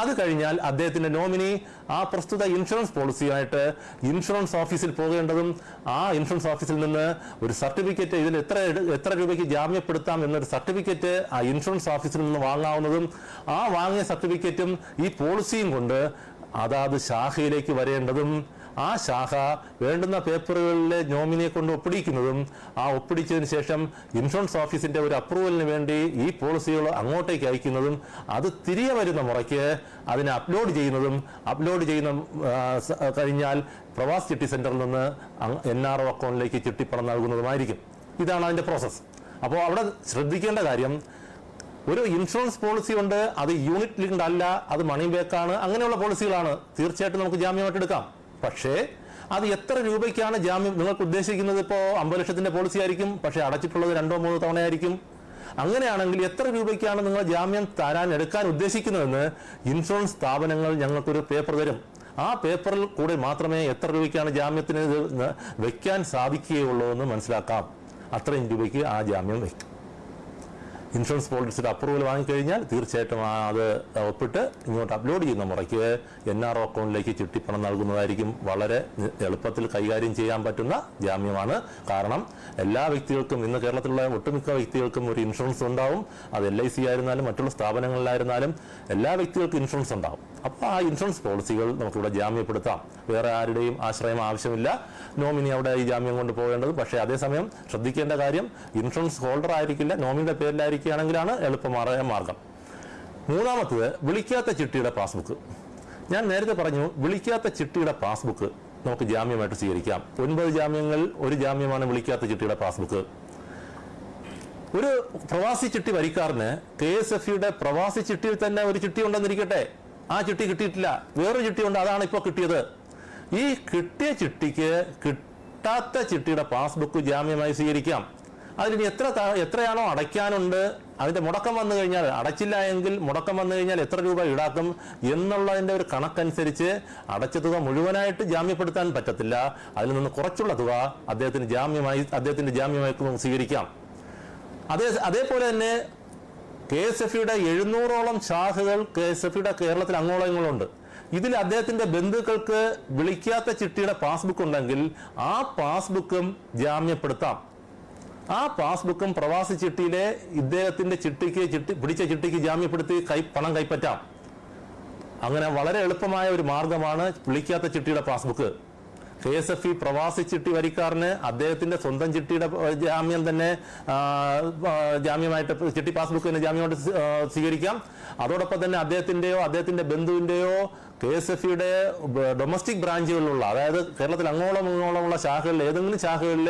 അത് കഴിഞ്ഞാൽ അദ്ദേഹത്തിന്റെ നോമിനി ആ പ്രസ്തുത ഇൻഷുറൻസ് പോളിസിയായിട്ട് ഇൻഷുറൻസ് ഓഫീസിൽ പോകേണ്ടതും ആ ഇൻഷുറൻസ് ഓഫീസിൽ നിന്ന് ഒരു സർട്ടിഫിക്കറ്റ്, ഇതിൽ എത്ര രൂപയ്ക്ക് ജാമ്യപ്പെടുത്താം എന്നൊരു സർട്ടിഫിക്കറ്റ് ആ ഇൻഷുറൻസ് ഓഫീസിൽ നിന്ന് വാങ്ങാവുന്നതും ആ വാങ്ങിയ സർട്ടിഫിക്കറ്റും ഈ പോളിസിയും കൊണ്ട് അതാത് ശാഖയിലേക്ക് വരേണ്ടതും ആ ശാഖ വേണ്ടുന്ന പേപ്പറുകളിലെ നോമിനിയെ കൊണ്ട് ഒപ്പിടിക്കുന്നതും ആ ഒപ്പിടിച്ചതിന് ശേഷം ഇൻഷുറൻസ് ഓഫീസിന്റെ ഒരു അപ്രൂവലിന് വേണ്ടി ഈ പോളിസികൾ അങ്ങോട്ടേക്ക് അയക്കുന്നതും അത് തിരികെ വരുന്ന മുറയ്ക്ക് അതിനെ അപ്ലോഡ് ചെയ്യുന്ന കഴിഞ്ഞാൽ പ്രവാസി ചിട്ടി സെന്ററിൽ നിന്ന് NRO അക്കൗണ്ടിലേക്ക് ചിട്ടിപ്പണം നൽകുന്നതുമായിരിക്കും. ഇതാണ് അതിന്റെ പ്രോസസ്സ്. അപ്പോൾ അവിടെ ശ്രദ്ധിക്കേണ്ട കാര്യം, ഒരു ഇൻഷുറൻസ് പോളിസി ഉണ്ട്, അത് യൂണിറ്റ് ലിങ്ക്ഡ് അല്ല, അത് മണി ബാക്കാണ്, അങ്ങനെയുള്ള പോളിസികളാണ് തീർച്ചയായിട്ടും നമുക്ക് ജാമ്യമായിട്ട് എടുക്കാം. പക്ഷേ അത് എത്ര രൂപയ്ക്കാണ് ജാമ്യം നിങ്ങൾക്ക് ഉദ്ദേശിക്കുന്നത്? ഇപ്പോൾ 50 ലക്ഷത്തിന്റെ പോളിസി ആയിരിക്കും, പക്ഷേ അടച്ചിട്ടുള്ളത് 2-3 തവണയായിരിക്കും. അങ്ങനെയാണെങ്കിൽ എത്ര രൂപയ്ക്കാണ് നിങ്ങൾ ജാമ്യം എടുക്കാൻ ഉദ്ദേശിക്കുന്നതെന്ന് ഇൻഷുറൻസ് സ്ഥാപനങ്ങൾ ഞങ്ങൾക്കൊരു പേപ്പർ തരും. ആ പേപ്പറിൽ കൂടെ മാത്രമേ എത്ര രൂപയ്ക്കാണ് ജാമ്യത്തിന് വെക്കാൻ സാധിക്കുകയുള്ളൂ എന്ന് മനസ്സിലാക്കാം. അത്രയും രൂപയ്ക്ക് ആ ജാമ്യം വയ്ക്കും. ഇൻഷുറൻസ് പോളിസിയുടെ അപ്രൂവൽ വാങ്ങിക്കഴിഞ്ഞാൽ തീർച്ചയായിട്ടും അത് ഒപ്പിട്ട് ഇങ്ങോട്ട് അപ്ലോഡ് ചെയ്യുന്ന മുറയ്ക്ക് NRO അക്കൗണ്ടിലേക്ക് ചിട്ടിപ്പണം നൽകുന്നതായിരിക്കും. വളരെ എളുപ്പത്തിൽ കൈകാര്യം ചെയ്യാൻ പറ്റുന്ന ജാമ്യമാണ്. കാരണം എല്ലാ വ്യക്തികൾക്കും, ഇന്ന് കേരളത്തിലുള്ള ഒട്ടുമിക്ക വ്യക്തികൾക്കും ഒരു ഇൻഷുറൻസ് ഉണ്ടാവും. അത് LIC ആയിരുന്നാലും മറ്റുള്ള സ്ഥാപനങ്ങളിലായിരുന്നാലും എല്ലാ വ്യക്തികൾക്കും ഇൻഷുറൻസ് ഉണ്ടാവും. അപ്പോൾ ആ ഇൻഷുറൻസ് പോളിസികൾ നമുക്കിവിടെ ജാമ്യപ്പെടുത്താം. വേറെ ആരുടെയും ആശ്രയം ആവശ്യമില്ല. നോമിനി അവിടെ ഈ ജാമ്യം കൊണ്ട് പോകേണ്ടത്. പക്ഷേ അതേസമയം ശ്രദ്ധിക്കേണ്ട കാര്യം, ഇൻഷുറൻസ് ഹോൾഡർ ആയിരിക്കില്ല, നോമിനിയുടെ പേരിലായിരിക്കുകയാണെങ്കിലാണ് എളുപ്പമായ മാർഗം. മൂന്നാമത്തത് വിളിക്കാത്ത ചിട്ടിയുടെ പാസ്ബുക്ക്. ഞാൻ നേരത്തെ പറഞ്ഞു, വിളിക്കാത്ത ചിട്ടിയുടെ പാസ്ബുക്ക് നമുക്ക് ജാമ്യമായിട്ട് സ്വീകരിക്കാം. 9 ജാമ്യങ്ങൾ, ഒരു ജാമ്യമാണ് വിളിക്കാത്ത ചിട്ടിയുടെ പാസ്ബുക്ക്. ഒരു പ്രവാസി ചിട്ടി വരിക്കാരന് KSFEയുടെ പ്രവാസി ചിട്ടിയിൽ തന്നെ ഒരു ചിട്ടി ഉണ്ടെന്നിരിക്കട്ടെ, ആ ചിട്ടി കിട്ടിയിട്ടില്ല, വേറൊരു ചിട്ടിയുണ്ട്, അതാണ് ഇപ്പോൾ കിട്ടിയത്. ഈ കിട്ടിയ ചിട്ടിക്ക് കിട്ടാത്ത ചിട്ടിയുടെ പാസ്ബുക്ക് ജാമ്യമായി സ്വീകരിക്കാം. അതിന് എത്രയാണോ അടയ്ക്കാനുണ്ട്, അതിന്റെ മുടക്കം വന്നു കഴിഞ്ഞാൽ, അടച്ചില്ല എങ്കിൽ മുടക്കം വന്നു കഴിഞ്ഞാൽ എത്ര രൂപ ഈടാക്കും എന്നുള്ളതിന്റെ ഒരു കണക്കനുസരിച്ച് അടച്ച തുക മുഴുവനായിട്ട് ജാമ്യപ്പെടുത്താൻ പറ്റത്തില്ല. അതിൽ നിന്ന് കുറച്ചുള്ള തുക അദ്ദേഹത്തിന്റെ ജാമ്യമായി സ്വീകരിക്കാം. അതേപോലെ തന്നെ KSFEയുടെ 700ഓളം ശാഖകൾ KSFEയുടെ കേരളത്തിൽ അങ്ങോളങ്ങളുണ്ട്. ഇതിൽ അദ്ദേഹത്തിന്റെ ബന്ധുക്കൾക്ക് വിളിക്കാത്ത ചിട്ടിയുടെ പാസ്ബുക്ക് ഉണ്ടെങ്കിൽ ആ പാസ്ബുക്കും ജാമ്യപ്പെടുത്താം. ആ പാസ്ബുക്കും പ്രവാസി ചിട്ടിയിലെ ഇദ്ദേഹത്തിന്റെ പിടിച്ച ചിട്ടിക്ക് ജാമ്യപ്പെടുത്തി പണം കൈപ്പറ്റാം. അങ്ങനെ വളരെ എളുപ്പമായ ഒരു മാർഗമാണ് വിളിക്കാത്ത ചിട്ടിയുടെ പാസ്ബുക്ക്. KSFE പ്രവാസി ചിട്ടി വരിക്കാരന് അദ്ദേഹത്തിന്റെ സ്വന്തം ചിട്ടിയുടെ ജാമ്യം തന്നെ ജാമ്യമായിട്ട്, ചിട്ടി പാസ്ബുക്ക് തന്നെ ജാമ്യമായിട്ട് സ്വീകരിക്കാം. അതോടൊപ്പം തന്നെ അദ്ദേഹത്തിന്റെ ബന്ധുവിന്റെയോ KSFE-യുടെ ഡൊമസ്റ്റിക് ബ്രാഞ്ചുകളിലുള്ള, അതായത് കേരളത്തിൽ അങ്ങോളമുള്ള ശാഖകളിൽ ഏതെങ്കിലും ശാഖകളിൽ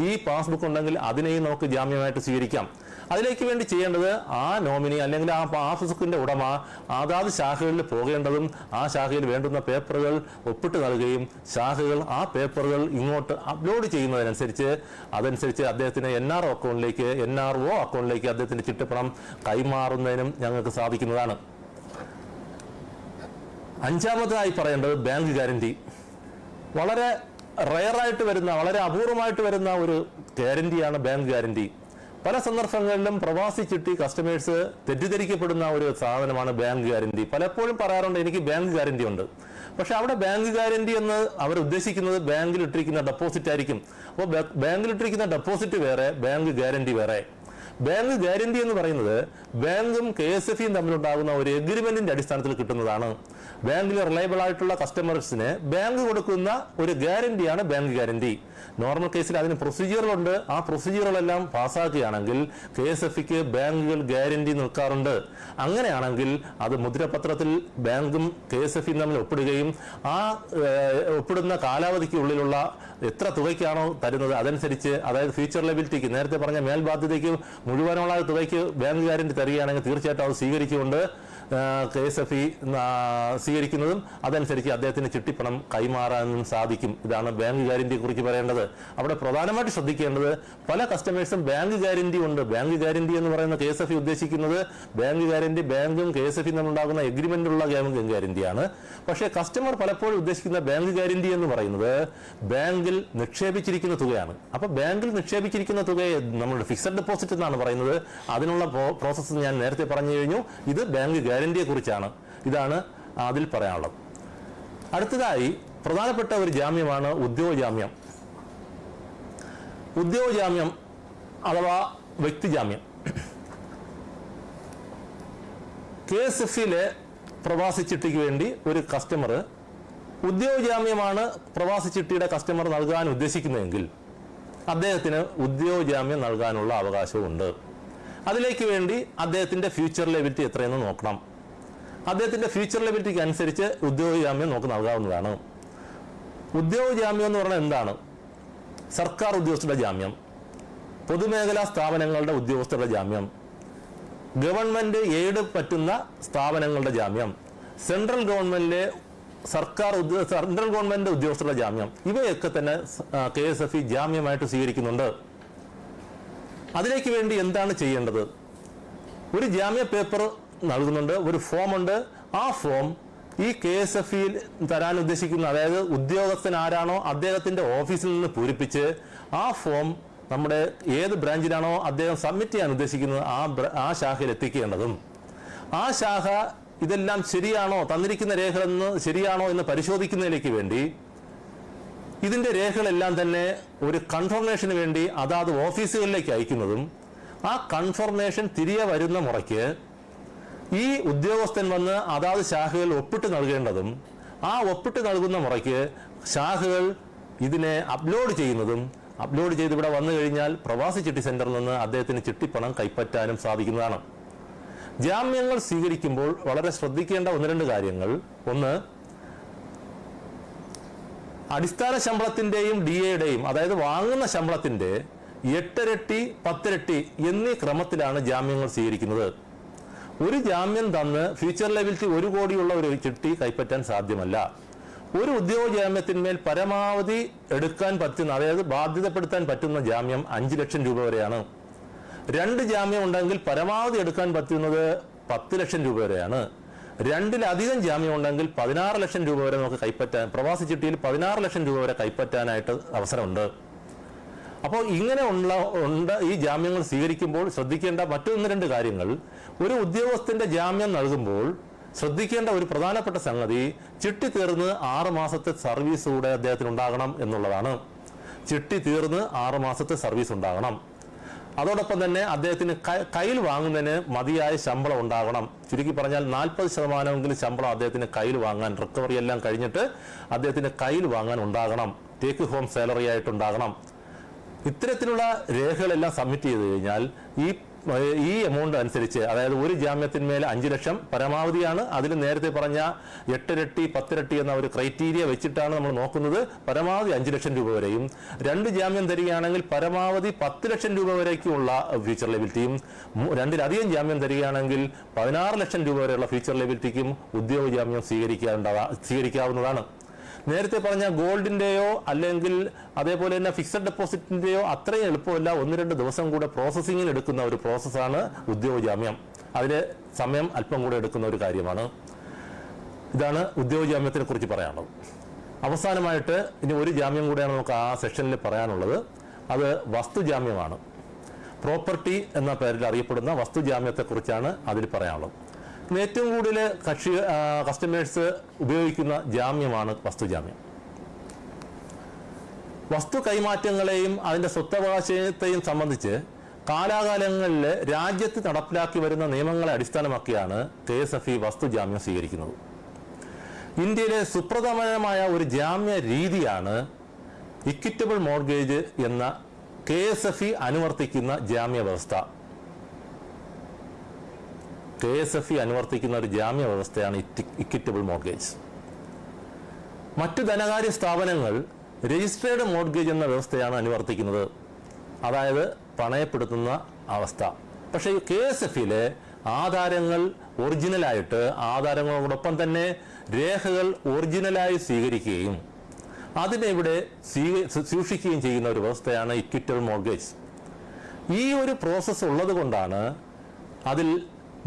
ഈ പാസ്ബുക്ക് ഉണ്ടെങ്കിൽ അതിനെയും നമുക്ക് ജാമ്യമായിട്ട് സ്വീകരിക്കാം. അതിലേക്ക് വേണ്ടി ചെയ്യേണ്ടത് ആ നോമിനി അല്ലെങ്കിൽ ആ പാസ്ബുക്കിന്റെ ഉടമ അതാത് ശാഖകളിൽ പോകേണ്ടതും ആ ശാഖയിൽ വേണ്ടുന്ന പേപ്പറുകൾ ഒപ്പിട്ട് നൽകുകയും ശാഖകൾ ആ പേപ്പറുകൾ ഇങ്ങോട്ട് അപ്ലോഡ് ചെയ്യുന്നതിനനുസരിച്ച് അദ്ദേഹത്തിന് NRO അക്കൗണ്ടിലേക്ക് അദ്ദേഹത്തിന്റെ ചിട്ടിപ്പണം കൈമാറുന്നതിനും ഞങ്ങൾക്ക് സാധിക്കുന്നതാണ്. അഞ്ചാമതായി പറയേണ്ടത് ബാങ്ക് ഗ്യാരണ്ടി. വളരെ റയറായിട്ട് വരുന്ന, വളരെ അപൂർവമായിട്ട് വരുന്ന ഒരു ഗ്യാരണ്ടിയാണ് ബാങ്ക് ഗ്യാരണ്ടി. പല സന്ദർഭങ്ങളിലും പ്രവാസി ചിട്ടി കസ്റ്റമേഴ്സ് തെറ്റിദ്ധരിക്കപ്പെടുന്ന ഒരു സാധനമാണ് ബാങ്ക് ഗ്യാരണ്ടി. പലപ്പോഴും പറയാറുണ്ട് എനിക്ക് ബാങ്ക് ഗ്യാരണ്ടി ഉണ്ട്. പക്ഷെ അവിടെ ബാങ്ക് ഗ്യാരണ്ടി എന്ന് അവർ ഉദ്ദേശിക്കുന്നത് ബാങ്കിൽ ഇട്ടിരിക്കുന്ന ഡെപ്പോസിറ്റ് ആയിരിക്കും. അപ്പോൾ ബാങ്കിൽ ഇട്ടിരിക്കുന്ന ഡെപ്പോസിറ്റ് വേറെ, ബാങ്ക് ഗ്യാരണ്ടി വേറെ. ബാങ്ക് ഗ്യാരണ്ടി എന്ന് പറയുന്നത് ബാങ്കും KSFE-യും തമ്മിലുണ്ടാകുന്ന ഒരു എഗ്രിമെന്റിന്റെ അടിസ്ഥാനത്തിൽ കിട്ടുന്നതാണ്. ബാങ്കിൽ റിലയബിൾ ആയിട്ടുള്ള കസ്റ്റമേഴ്സിന് ബാങ്ക് കൊടുക്കുന്ന ഒരു ഗ്യാരണ്ടിയാണ് ബാങ്ക് ഗ്യാരണ്ടി. നോർമൽ കേസിൽ അതിന് പ്രൊസീജിയറുകളുണ്ട്. ആ പ്രൊസീജിയറുകളെല്ലാം പാസ്സാക്കുകയാണെങ്കിൽ KSFE-ക്ക് ബാങ്കുകൾ ഗ്യാരണ്ടി നിൽക്കാറുണ്ട്. അങ്ങനെയാണെങ്കിൽ അത് മുദ്രപത്രത്തിൽ ബാങ്കും KSFE-യും തമ്മിൽ ഒപ്പിടുകയും ആ ഒപ്പിടുന്ന കാലാവധിക്കുള്ളിലുള്ള എത്ര തുകയ്ക്കാണോ തരുന്നത് അതനുസരിച്ച്, അതായത് ഫ്യൂച്ചർ ലയബിലിറ്റിക്ക്, നേരത്തെ പറഞ്ഞ മേൽബാധ്യതയ്ക്ക് മുഴുവനുള്ള തുകയ്ക്ക് ബാങ്ക് ഗ്യാരണ്ടി തരികയാണെങ്കിൽ തീർച്ചയായിട്ടും അത് സ്വീകരിച്ചുകൊണ്ട് KSFE സ്വീകരിക്കുന്നതും അതനുസരിച്ച് അദ്ദേഹത്തിന് ചിട്ടിപ്പണം കൈമാറാനും സാധിക്കും. ഇതാണ് ബാങ്ക് ഗ്യാരണ്ടിയെ കുറിച്ച് പറയേണ്ടത്. അവിടെ പ്രധാനമായിട്ട് ശ്രദ്ധിക്കേണ്ടത് പല കസ്റ്റമേഴ്സും ബാങ്ക് ഗ്യാരണ്ടി ഉണ്ട്. ബാങ്ക് ഗ്യാരണ്ടി എന്ന് പറയുന്ന KSFE ഉദ്ദേശിക്കുന്നത് ബാങ്ക് ഗ്യാരണ്ടി ബാങ്കും KSFE തമ്മിലുണ്ടാകുന്ന എഗ്രിമെന്റുള്ള ബാങ്ക് ഗ്യാരണ്ടിയാണ്. പക്ഷേ കസ്റ്റമർ പലപ്പോഴും ഉദ്ദേശിക്കുന്ന ബാങ്ക് ഗ്യാരണ്ടി എന്ന് പറയുന്നത് ബാങ്കിൽ നിക്ഷേപിച്ചിരിക്കുന്ന തുകയാണ്. അപ്പോൾ ബാങ്കിൽ നിക്ഷേപിച്ചിരിക്കുന്ന തുകയെ നമ്മുടെ ഫിക്സഡ് ഡെപ്പോസിറ്റ് എന്നാണ് പറയുന്നത്. അതിനുള്ള പ്രോസസ്സ് ഞാൻ നേരത്തെ പറഞ്ഞു കഴിഞ്ഞു. ഇത് ബാങ്ക് ഗ്യാരണ്ടിയെ കുറിച്ചാണ്. ഇതാണ് അതിൽ പറയാനുള്ളത്. അടുത്തതായി പ്രധാനപ്പെട്ട ഒരു ജാമ്യമാണ് ഉദ്യോഗജാമ്യം. ഉദ്യോഗജാമ്യം അഥവാ വ്യക്തിജാമ്യം. KSFE-യിലെ പ്രവാസി ചിട്ടിക്ക് വേണ്ടി ഒരു കസ്റ്റമർ ഉദ്യോഗജാമ്യമാണ് പ്രവാസി ചിട്ടിയുടെ കസ്റ്റമർ നൽകാൻ ഉദ്ദേശിക്കുന്നതെങ്കിൽ അദ്ദേഹത്തിന് ഉദ്യോഗജാമ്യം നൽകാനുള്ള അവകാശമുണ്ട്. അതിലേക്ക് വേണ്ടി അദ്ദേഹത്തിന്റെ ഫ്യൂച്ചർ ലയബിലിറ്റി എത്രയെന്ന് നോക്കണം. അദ്ദേഹത്തിന്റെ ഫ്യൂച്ചർ ലയബിലിറ്റിക്ക് അനുസരിച്ച് ഉദ്യോഗജാമ്യം നമുക്ക് നൽകാവുന്നതാണ്. ഉദ്യോഗജാമ്യം എന്ന് പറഞ്ഞാൽ എന്താണ്? സർക്കാർ ഉദ്യോഗസ്ഥരുടെ ജാമ്യം, പൊതുമേഖലാ സ്ഥാപനങ്ങളുടെ ഉദ്യോഗസ്ഥരുടെ ജാമ്യം, ഗവൺമെന്റ് എയ്ഡ് പറ്റുന്ന സ്ഥാപനങ്ങളുടെ ജാമ്യം, സെൻട്രൽ ഗവൺമെന്റ് ഉദ്യോഗസ്ഥരുടെ ജാമ്യം, ഇവയൊക്കെ തന്നെ KSFE ജാമ്യമായിട്ട് സ്വീകരിക്കുന്നുണ്ട്. അതിലേക്ക് വേണ്ടി എന്താണ് ചെയ്യേണ്ടത്? ഒരു ജാമ്യ പേപ്പർ നൽകുന്നുണ്ട്, ഒരു ഫോമുണ്ട്. ആ ഫോം ഈ KSFE-യിൽ തരാൻ ഉദ്ദേശിക്കുന്ന, അതായത് ഉദ്യോഗസ്ഥൻ ആരാണോ അദ്ദേഹത്തിന്റെ ഓഫീസിൽ നിന്ന് പൂരിപ്പിച്ച് ആ ഫോം നമ്മുടെ ഏത് ബ്രാഞ്ചിലാണോ അദ്ദേഹം സബ്മിറ്റ് ചെയ്യാൻ ഉദ്ദേശിക്കുന്നത് ആ ശാഖയിൽ എത്തിക്കേണ്ടതും, ആ ശാഖ ഇതെല്ലാം ശരിയാണോ, തന്നിരിക്കുന്ന രേഖകളെന്ന് ശരിയാണോ എന്ന് പരിശോധിക്കുന്നതിലേക്ക് വേണ്ടി ഇതിന്റെ രേഖകളെല്ലാം തന്നെ ഒരു കൺഫർമേഷന് വേണ്ടി അതാത് ഓഫീസുകളിലേക്ക് അയക്കുന്നതും, ആ കൺഫർമേഷൻ തിരികെ വരുന്ന മുറയ്ക്ക് ഈ ഉദ്യോഗസ്ഥൻ വന്ന് അതാത് ശാഖകൾ ഒപ്പിട്ട് നൽകേണ്ടതും, ആ ഒപ്പിട്ട് നൽകുന്ന മുറയ്ക്ക് ശാഖകൾ ഇതിനെ അപ്ലോഡ് ചെയ്യുന്നതും, അപ്ലോഡ് ചെയ്ത് ഇവിടെ വന്നു കഴിഞ്ഞാൽ പ്രവാസി ചിട്ടി സെന്ററിൽ നിന്ന് അദ്ദേഹത്തിന് ചിട്ടിപ്പണം കൈപ്പറ്റാനും സാധിക്കുന്നതാണ്. ജാമ്യങ്ങൾ സ്വീകരിക്കുമ്പോൾ വളരെ ശ്രദ്ധിക്കേണ്ട 1-2 കാര്യങ്ങൾ. ഒന്ന്, അടിസ്ഥാന ശമ്പളത്തിന്റെയും DA-യുടെയും, അതായത് വാങ്ങുന്ന ശമ്പളത്തിന്റെ 8 ഇരട്ടി 10 ഇരട്ടി എന്നീ ക്രമത്തിലാണ് ജാമ്യങ്ങൾ സ്വീകരിക്കുന്നത്. ഒരു ജാമ്യം തന്ന് ഫ്യൂച്ചർ ലയബിലിറ്റി 1 കോടിയുള്ള ഒരു ചിട്ടി കൈപ്പറ്റാൻ സാധ്യമല്ല. ഒരു ഉദ്യോഗജാമ്യത്തിന്മേൽ പരമാവധി എടുക്കാൻ പറ്റുന്ന, അതായത് ബാധ്യതപ്പെടുത്താൻ പറ്റുന്ന ജാമ്യം 5 ലക്ഷം രൂപ വരെയാണ്. 2 ജാമ്യം ഉണ്ടെങ്കിൽ പരമാവധി എടുക്കാൻ പറ്റുന്നത് 10 ലക്ഷം രൂപ വരെയാണ്. 2-ലധികം ജാമ്യം ഉണ്ടെങ്കിൽ 16 ലക്ഷം രൂപ വരെ നമുക്ക് കൈപ്പറ്റാൻ, പ്രവാസി ചിട്ടിയിൽ 16 ലക്ഷം രൂപ വരെ കൈപ്പറ്റാനായിട്ട് അവസരമുണ്ട്. അപ്പോൾ ഇങ്ങനെ ഈ ജാമ്യങ്ങൾ സ്വീകരിക്കുമ്പോൾ ശ്രദ്ധിക്കേണ്ട മറ്റു 1-2 കാര്യങ്ങൾ. ഒരു ഉദ്യോഗസ്ഥന്റെ ജാമ്യം നൽകുമ്പോൾ ശ്രദ്ധിക്കേണ്ട ഒരു പ്രധാനപ്പെട്ട സംഗതി, ചിട്ടി തീർന്ന് 6 മാസത്തെ സർവീസ് കൂടെ അദ്ദേഹത്തിന് ഉണ്ടാകണം എന്നുള്ളതാണ്. ചിട്ടി തീർന്ന് 6 മാസത്തെ സർവീസ് ഉണ്ടാകണം. അതോടൊപ്പം തന്നെ അദ്ദേഹത്തിന് കയ്യിൽ വാങ്ങുന്നതിന് മതിയായ ശമ്പളം ഉണ്ടാകണം. ചുരുക്കി പറഞ്ഞാൽ 40% ശമ്പളം അദ്ദേഹത്തിന് കയ്യിൽ വാങ്ങാൻ, റിക്കവറി എല്ലാം കഴിഞ്ഞിട്ട് അദ്ദേഹത്തിന് കയ്യിൽ വാങ്ങാൻ ഉണ്ടാകണം. ടേക്ക് ഹോം സാലറി ആയിട്ടുണ്ടാകണം. ഇത്തരത്തിലുള്ള രേഖകളെല്ലാം സബ്മിറ്റ് ചെയ്ത് കഴിഞ്ഞാൽ ഈ ഈ എമൗണ്ട് അനുസരിച്ച്, അതായത് ഒരു ജാമ്യത്തിന്മേൽ 5 ലക്ഷം പരമാവധിയാണ്. അതിൽ നേരത്തെ പറഞ്ഞ 8 ഇരട്ടി 10 ഇരട്ടി എന്ന ഒരു ക്രൈറ്റീരിയ വെച്ചിട്ടാണ് നമ്മൾ നോക്കുന്നത്. പരമാവധി 5 ലക്ഷം രൂപ വരെയും, 2 ജാമ്യം തരികയാണെങ്കിൽ പരമാവധി 10 ലക്ഷം രൂപ വരേക്കുമുള്ള ഫ്യൂച്ചർ ലയബിലിറ്റിയും, 2-ലധികം ജാമ്യം തരികയാണെങ്കിൽ 16 ലക്ഷം രൂപ വരെയുള്ള ഫ്യൂച്ചർ ലയബിലിറ്റിക്കും ഉദ്യോഗ ജാമ്യം സ്വീകരിക്കാവുന്നതാണ്. നേരത്തെ പറഞ്ഞ ഗോൾഡിന്റെയോ അല്ലെങ്കിൽ അതേപോലെ തന്നെ ഫിക്സഡ് ഡെപ്പോസിറ്റിന്റെയോ അത്രയും എളുപ്പമല്ല, 1-2 ദിവസം കൂടെ പ്രോസസ്സിങ്ങിന് എടുക്കുന്ന ഒരു പ്രോസസ്സാണ് ഉദ്യോഗ ജാമ്യം. അതിന് സമയം അല്പം കൂടെ എടുക്കുന്ന ഒരു കാര്യമാണ്. ഇതാണ് ഉദ്യോഗ ജാമ്യത്തിനെ കുറിച്ച് പറയാനുള്ളത്. അവസാനമായിട്ട് ഇനി ഒരു ജാമ്യം കൂടെയാണ് നമുക്ക് ആ സെഷനിൽ പറയാനുള്ളത്. അത് വസ്തുജാമ്യമാണ്. പ്രോപ്പർട്ടി എന്ന പേരിൽ അറിയപ്പെടുന്ന വസ്തുജാമ്യത്തെക്കുറിച്ചാണ് അതിൽ പറയാനുള്ളത്. ഏറ്റവും കൂടുതൽ കസ്റ്റമേഴ്സ് ഉപയോഗിക്കുന്ന ജാമ്യമാണ് വസ്തുജാമ്യം. വസ്തു കൈമാറ്റങ്ങളെയും അതിൻ്റെ സ്വത്തവകാശത്തെയും സംബന്ധിച്ച് കാലാകാലങ്ങളിൽ രാജ്യത്ത് നടപ്പിലാക്കി വരുന്ന നിയമങ്ങളെ അടിസ്ഥാനമാക്കിയാണ് KSFE വസ്തുജാമ്യം സ്വീകരിക്കുന്നത്. ഇന്ത്യയിലെ സുപ്രധാനമായ ഒരു ജാമ്യ രീതിയാണ് ഇക്വിറ്റബിൾ മോർഗേജ് എന്ന KSFE അനുവർത്തിക്കുന്ന ജാമ്യ വ്യവസ്ഥ. KSFE അനുവർത്തിക്കുന്ന ഒരു ജാമ്യ വ്യവസ്ഥയാണ് ഇക്വിറ്റബിൾ മോർഗേജ്. മറ്റു ധനകാര്യ സ്ഥാപനങ്ങൾ രജിസ്ട്രേഡ് മോർഗേജ് എന്ന വ്യവസ്ഥയാണ് അനുവർത്തിക്കുന്നത്, അതായത് പണയപ്പെടുത്തുന്ന അവസ്ഥ. പക്ഷേ KSFEയിലെ ആധാരങ്ങൾ ഒറിജിനലായിട്ട്, ആധാരങ്ങളോടൊപ്പം തന്നെ രേഖകൾ ഒറിജിനലായി സ്വീകരിക്കുകയും അതിനെ ഇവിടെ സൂക്ഷിക്കുകയും ചെയ്യുന്ന ഒരു വ്യവസ്ഥയാണ് ഇക്വിറ്റബിൾ മോർഗേജ്. ഈ ഒരു പ്രോസസ്സ് ഉള്ളത് കൊണ്ടാണ് അതിൽ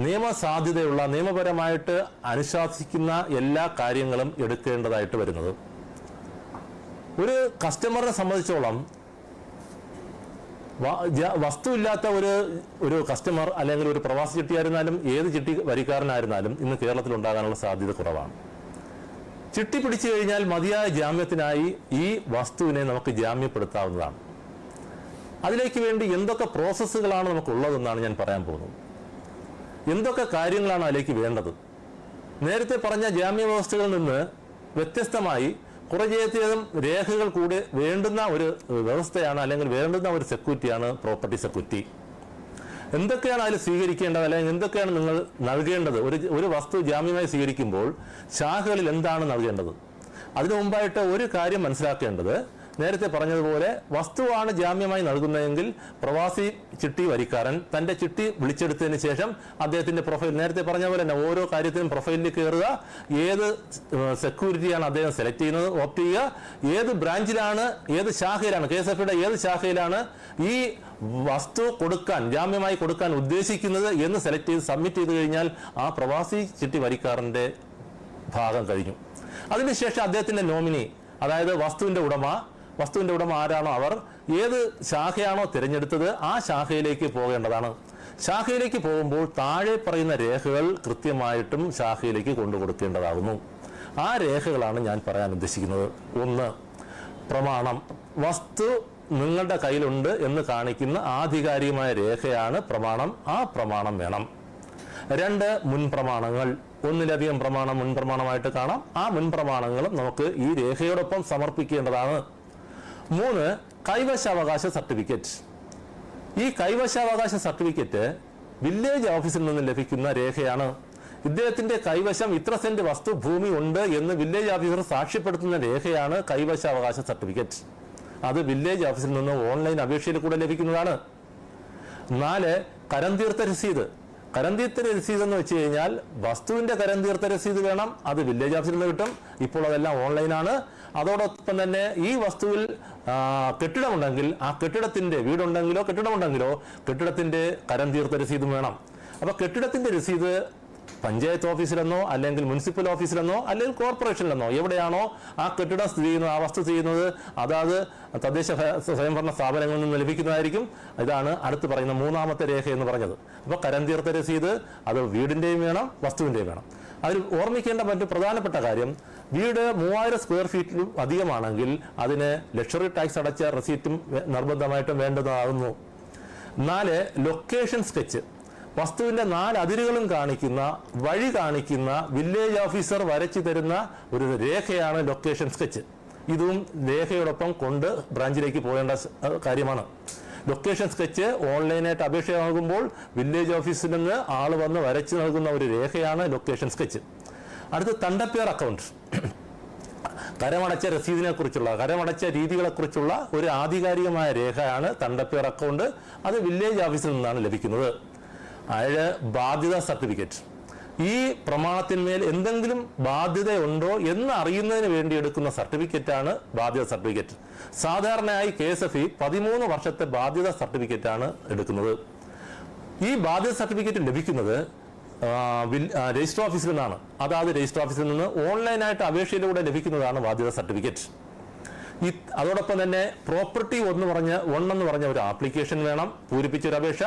നിയമസാധ്യതയുള്ള, നിയമപരമായിട്ട് അനുശാസിക്കുന്ന എല്ലാ കാര്യങ്ങളും എടുക്കേണ്ടതായിട്ട് വരുന്നത്. ഒരു കസ്റ്റമറിനെ സംബന്ധിച്ചോളം വസ്തു ഇല്ലാത്ത ഒരു കസ്റ്റമർ അല്ലെങ്കിൽ ഒരു പ്രവാസി ചിട്ടിയായിരുന്നാലും ഏത് ചിട്ടി വരിക്കാരനായിരുന്നാലും ഇന്ന് കേരളത്തിൽ ഉണ്ടാകാനുള്ള സാധ്യത കുറവാണ്. ചിട്ടി പിടിച്ചു കഴിഞ്ഞാൽ മതിയായ ജാമ്യത്തിനായി ഈ വസ്തുവിനെ നമുക്ക് ജാമ്യപ്പെടുത്താവുന്നതാണ്. അതിലേക്ക് വേണ്ടി എന്തൊക്കെ പ്രോസസ്സുകളാണ് നമുക്കുള്ളതെന്നാണ് ഞാൻ പറയാൻ പോകുന്നത്. എന്തൊക്കെ കാര്യങ്ങളാണ് അതിലേക്ക് വേണ്ടത്? നേരത്തെ പറഞ്ഞ ജാമ്യ വ്യവസ്ഥകളിൽ നിന്ന് വ്യത്യസ്തമായി കുറേയധികം രേഖകൾ കൂടി വേണ്ടുന്ന ഒരു വ്യവസ്ഥയാണ്, അല്ലെങ്കിൽ വേണ്ടുന്ന ഒരു സെക്യൂരിറ്റിയാണ് പ്രോപ്പർട്ടി സെക്യൂരിറ്റി. എന്തൊക്കെയാണ് അതിൽ സ്വീകരിക്കേണ്ടത്, അല്ലെങ്കിൽ എന്തൊക്കെയാണ് നിങ്ങൾ നൽകേണ്ടത്? ഒരു വസ്തു ജാമ്യമായി സ്വീകരിക്കുമ്പോൾ ശാഖകളിൽ എന്താണ് നൽകേണ്ടത്? അതിനു മുമ്പായിട്ട് ഒരു കാര്യം മനസ്സിലാക്കേണ്ടത്, നേരത്തെ പറഞ്ഞതുപോലെ വസ്തുവാണ് ജാമ്യമായി നൽകുന്നതെങ്കിൽ പ്രവാസി ചിട്ടി വരിക്കാരൻ തൻ്റെ ചിട്ടി വിളിച്ചെടുത്തതിന് ശേഷം അദ്ദേഹത്തിൻ്റെ പ്രൊഫൈൽ, നേരത്തെ പറഞ്ഞ പോലെ തന്നെ ഓരോ കാര്യത്തിനും പ്രൊഫൈലിൽ കയറുക, ഏത് സെക്യൂരിറ്റിയാണ് അദ്ദേഹം സെലക്ട് ചെയ്യുന്നത് ഓപ്റ്റ് ചെയ്യുക, ഏത് ബ്രാഞ്ചിലാണ്, ഏത് ശാഖയിലാണ്, KSFEയുടെ ഏത് ശാഖയിലാണ് ഈ വസ്തു കൊടുക്കാൻ, ജാമ്യമായി കൊടുക്കാൻ ഉദ്ദേശിക്കുന്നത് എന്ന് സെലക്ട് ചെയ്ത് സബ്മിറ്റ് ചെയ്ത് കഴിഞ്ഞാൽ ആ പ്രവാസി ചിട്ടി വരിക്കാരൻ്റെ ഭാഗം കഴിഞ്ഞു. അതിനുശേഷം അദ്ദേഹത്തിൻ്റെ നോമിനി, അതായത് വസ്തുവിൻ്റെ ഉടമ ആരാണോ അവർ ഏത് ശാഖയാണോ തിരഞ്ഞെടുത്തത് ആ ശാഖയിലേക്ക് പോകേണ്ടതാണ്. ശാഖയിലേക്ക് പോകുമ്പോൾ താഴെ പറയുന്ന രേഖകൾ കൃത്യമായിട്ടും ശാഖയിലേക്ക് കൊണ്ടുകൊടുക്കേണ്ടതാകുന്നു. ആ രേഖകളാണ് ഞാൻ പറയാൻ ഉദ്ദേശിക്കുന്നത്. 1, പ്രമാണം. വസ്തു നിങ്ങളുടെ കയ്യിലുണ്ട് എന്ന് കാണിക്കുന്ന ആധികാരികമായ രേഖയാണ് പ്രമാണം. ആ പ്രമാണം വേണം. 2, മുൻപ്രമാണങ്ങൾ. ഒന്നിലധികം പ്രമാണം മുൻപ്രമാണമായിട്ട് കാണാം. ആ മുൻപ്രമാണങ്ങളും നമുക്ക് ഈ രേഖയോടൊപ്പം സമർപ്പിക്കേണ്ടതാണ്. 3, കൈവശാവകാശ സർട്ടിഫിക്കറ്റ്. ഈ കൈവശാവകാശ സർട്ടിഫിക്കറ്റ് വില്ലേജ് ഓഫീസിൽ നിന്ന് ലഭിക്കുന്ന രേഖയാണ്. ഇദ്ദേഹത്തിന്റെ കൈവശം ഇത്ര സെന്റ് വസ്തു ഭൂമി ഉണ്ട് എന്ന് വില്ലേജ് ഓഫീസർ സാക്ഷ്യപ്പെടുത്തുന്ന രേഖയാണ് കൈവശാവകാശ സർട്ടിഫിക്കറ്റ്. അത് വില്ലേജ് ഓഫീസിൽ നിന്ന് ഓൺലൈൻ അപേക്ഷയിൽ കൂടെ ലഭിക്കുന്നതാണ്. 4, കരംതീർത്ത രസീത്. കരംതീർത്ത രസീത് എന്ന് വെച്ച് കഴിഞ്ഞാൽ വസ്തുവിന്റെ കരംതീർത്ത രസീത് വേണം. അത് വില്ലേജ് ഓഫീസിൽ നിന്ന് കിട്ടും. ഇപ്പോൾ അതെല്ലാം ഓൺലൈനാണ്. അതോടൊപ്പം തന്നെ ഈ വസ്തുവിൽ കെട്ടിടമുണ്ടെങ്കിൽ ആ കെട്ടിടത്തിന്റെ, വീടുണ്ടെങ്കിലോ കെട്ടിടമുണ്ടെങ്കിലോ കെട്ടിടത്തിന്റെ കരംതീർത്ത രസീതും വേണം. അപ്പൊ കെട്ടിടത്തിന്റെ രസീത് പഞ്ചായത്ത് ഓഫീസിലെന്നോ അല്ലെങ്കിൽ മുനിസിപ്പൽ ഓഫീസിലെന്നോ അല്ലെങ്കിൽ കോർപ്പറേഷനിലെന്നോ എവിടെയാണോ ആ കെട്ടിടം സ്ഥിതി ചെയ്യുന്നത്, ആ വസ്തു ചെയ്യുന്നത്, അതാത് തദ്ദേശ സ്വയംഭരണ സ്ഥാപനങ്ങളിൽ നിന്ന് ലഭിക്കുന്നതായിരിക്കും. ഇതാണ് അടുത്ത് പറയുന്ന 3ാമത്തെ രേഖ എന്ന് പറഞ്ഞത്. അപ്പോൾ കരംതീർത്ത രസീത് അത് വീടിന്റെയും വേണം, വസ്തുവിന്റെയും വേണം. അതിൽ ഓർമ്മിക്കേണ്ട മറ്റു പ്രധാനപ്പെട്ട കാര്യം, വീട് 3000 സ്ക്വയർ ഫീറ്റിലും അധികമാണെങ്കിൽ അതിന് ലക്ഷറി ടാക്സ് അടച്ച റെസീറ്റും നിർബന്ധമായിട്ടും വേണ്ടതാകുന്നു. 4, ലൊക്കേഷൻ സ്കെച്ച്. വസ്തുവിന്റെ 4 അതിരുകളും കാണിക്കുന്ന, വഴി കാണിക്കുന്ന വില്ലേജ് ഓഫീസർ വരച്ചു തരുന്ന ഒരു രേഖയാണ് ലൊക്കേഷൻ സ്കെച്ച്. ഇതും രേഖയോടൊപ്പം കൊണ്ട് ബ്രാഞ്ചിലേക്ക് പോകേണ്ട കാര്യമാണ്. ലൊക്കേഷൻ സ്കെച്ച് ഓൺലൈനായിട്ട് അപേക്ഷ നൽകുമ്പോൾ വില്ലേജ് ഓഫീസിൽ നിന്ന് ആൾ വന്ന് വരച്ച് നൽകുന്ന ഒരു രേഖയാണ് ലൊക്കേഷൻ സ്കെച്ച്. അടുത്ത് തണ്ടപ്പേർ അക്കൗണ്ട്, കരമടച്ച രസീതിനെ കുറിച്ചുള്ള കരമടച്ച രീതികളെക്കുറിച്ചുള്ള ഒരു ആധികാരികമായ രേഖയാണ് തണ്ടപ്പേർ അക്കൗണ്ട്. അത് വില്ലേജ് ഓഫീസിൽ നിന്നാണ് ലഭിക്കുന്നത്. അതായത് ബാധ്യതാ സർട്ടിഫിക്കറ്റ്, ഈ പ്രമാണത്തിന്മേൽ എന്തെങ്കിലും ബാധ്യതയുണ്ടോ എന്ന് അറിയുന്നതിന് വേണ്ടി എടുക്കുന്ന സർട്ടിഫിക്കറ്റാണ് ബാധ്യത സർട്ടിഫിക്കറ്റ്. സാധാരണയായി KSFE 13 വർഷത്തെ ബാധ്യത സർട്ടിഫിക്കറ്റാണ് എടുക്കുന്നത്. ഈ ബാധ്യത സർട്ടിഫിക്കറ്റ് ലഭിക്കുന്നത് രജിസ്റ്റർ ഓഫീസിൽ നിന്നാണ്. അതായത് രജിസ്റ്റർ ഓഫീസിൽ നിന്ന് ഓൺലൈനായിട്ട് അപേക്ഷയിലൂടെ ലഭിക്കുന്നതാണ് ബാധ്യത സർട്ടിഫിക്കറ്റ്. അതോടൊപ്പം തന്നെ പ്രോപ്പർട്ടി എന്ന് പറഞ്ഞ ഒരു ആപ്ലിക്കേഷൻ വേണം, പൂരിപ്പിച്ചൊരു അപേക്ഷ.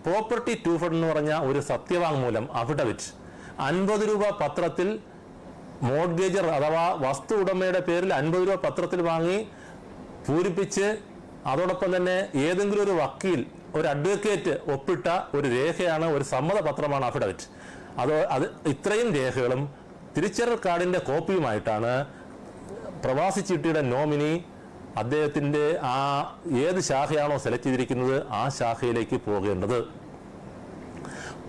പ്രോപ്പർട്ടി 2 എന്ന് പറഞ്ഞ ഒരു സത്യവാങ്മൂലം, അഫിഡവിറ്റ്. 50 രൂപ പത്രത്തിൽ മോർഗേജർ അഥവാ വസ്തു ഉടമയുടെ പേരിൽ 50 രൂപ പത്രത്തിൽ വാങ്ങി പൂരിപ്പിച്ച്, അതോടൊപ്പം തന്നെ ഏതെങ്കിലും ഒരു വക്കീൽ, ഒരു അഡ്വക്കേറ്റ് ഒപ്പിട്ട ഒരു രേഖയാണ്, ഒരു സമ്മതപത്രമാണ് അഫിഡവിറ്റ്. അത് ഇത്രയും രേഖകളും തിരിച്ചറിയൽ കാർഡിന്റെ കോപ്പിയുമായിട്ടാണ് പ്രവാസി ചിട്ടിയുടെ നോമിനി അദ്ദേഹത്തിന്റെ ഏത് ശാഖയാണോ സെലക്ട് ചെയ്തിരിക്കുന്നത് ആ ശാഖയിലേക്ക് പോകേണ്ടത്.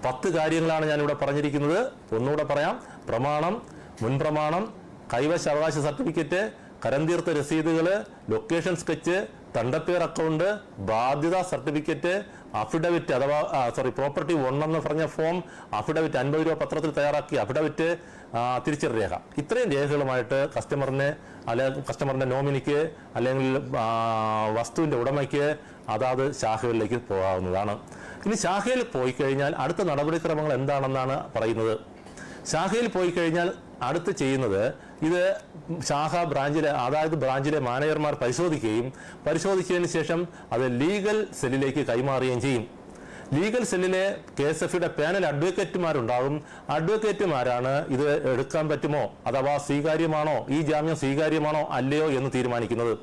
10 കാര്യങ്ങളാണ് ഞാനിവിടെ പറഞ്ഞിരിക്കുന്നത്. ഒന്നുകൂടെ പറയാം: പ്രമാണം, മുൻപ്രമാണം, കൈവശാവകാശ സർട്ടിഫിക്കറ്റ്, കരംതീർത്ത രസീതുകൾ, ലൊക്കേഷൻ സ്കെച്ച്, തണ്ടപ്പേർ അക്കൗണ്ട്, ബാധ്യതാ സർട്ടിഫിക്കറ്റ്, അഫിഡവിറ്റ് അഥവാ പ്രോപ്പർട്ടി 1 എന്ന് പറഞ്ഞ ഫോം, അഫിഡവിറ്റ് 50 രൂപ പത്രത്തിൽ തയ്യാറാക്കി അഫിഡവിറ്റ്, തിരിച്ചറിയൽ രേഖ. ഇത്രയും രേഖകളുമായിട്ട് കസ്റ്റമറിന്റെ നോമിനിക്ക് അല്ലെങ്കിൽ വസ്തുവിന്റെ ഉടമയ്ക്ക് അതാത് ശാഖകളിലേക്ക് പോകാവുന്നതാണ്. ഇനി ശാഖയിൽ പോയി കഴിഞ്ഞാൽ അടുത്ത നടപടിക്രമങ്ങൾ എന്താണെന്നാണ് പറയുന്നത്. ശാഖയിൽ പോയി കഴിഞ്ഞാൽ അടുത്ത് ചെയ്യുന്നത്, ഇത് ബ്രാഞ്ചിലെ മാനേജർമാർ പരിശോധിച്ചതിന് ശേഷം അത് ലീഗൽ സെല്ലിലേക്ക് കൈമാറുകയും ചെയ്യും. ലീഗൽ സെല്ലിലെ KSFEയുടെ പാനൽ അഡ്വക്കേറ്റുമാരുണ്ടാകും. അഡ്വക്കേറ്റുമാരാണ് ഇത് എടുക്കാൻ പറ്റുമോ അഥവാ സ്വീകാര്യമാണോ, ഈ ജാമ്യം സ്വീകാര്യമാണോ അല്ലയോ എന്ന് തീരുമാനിക്കുന്നത്.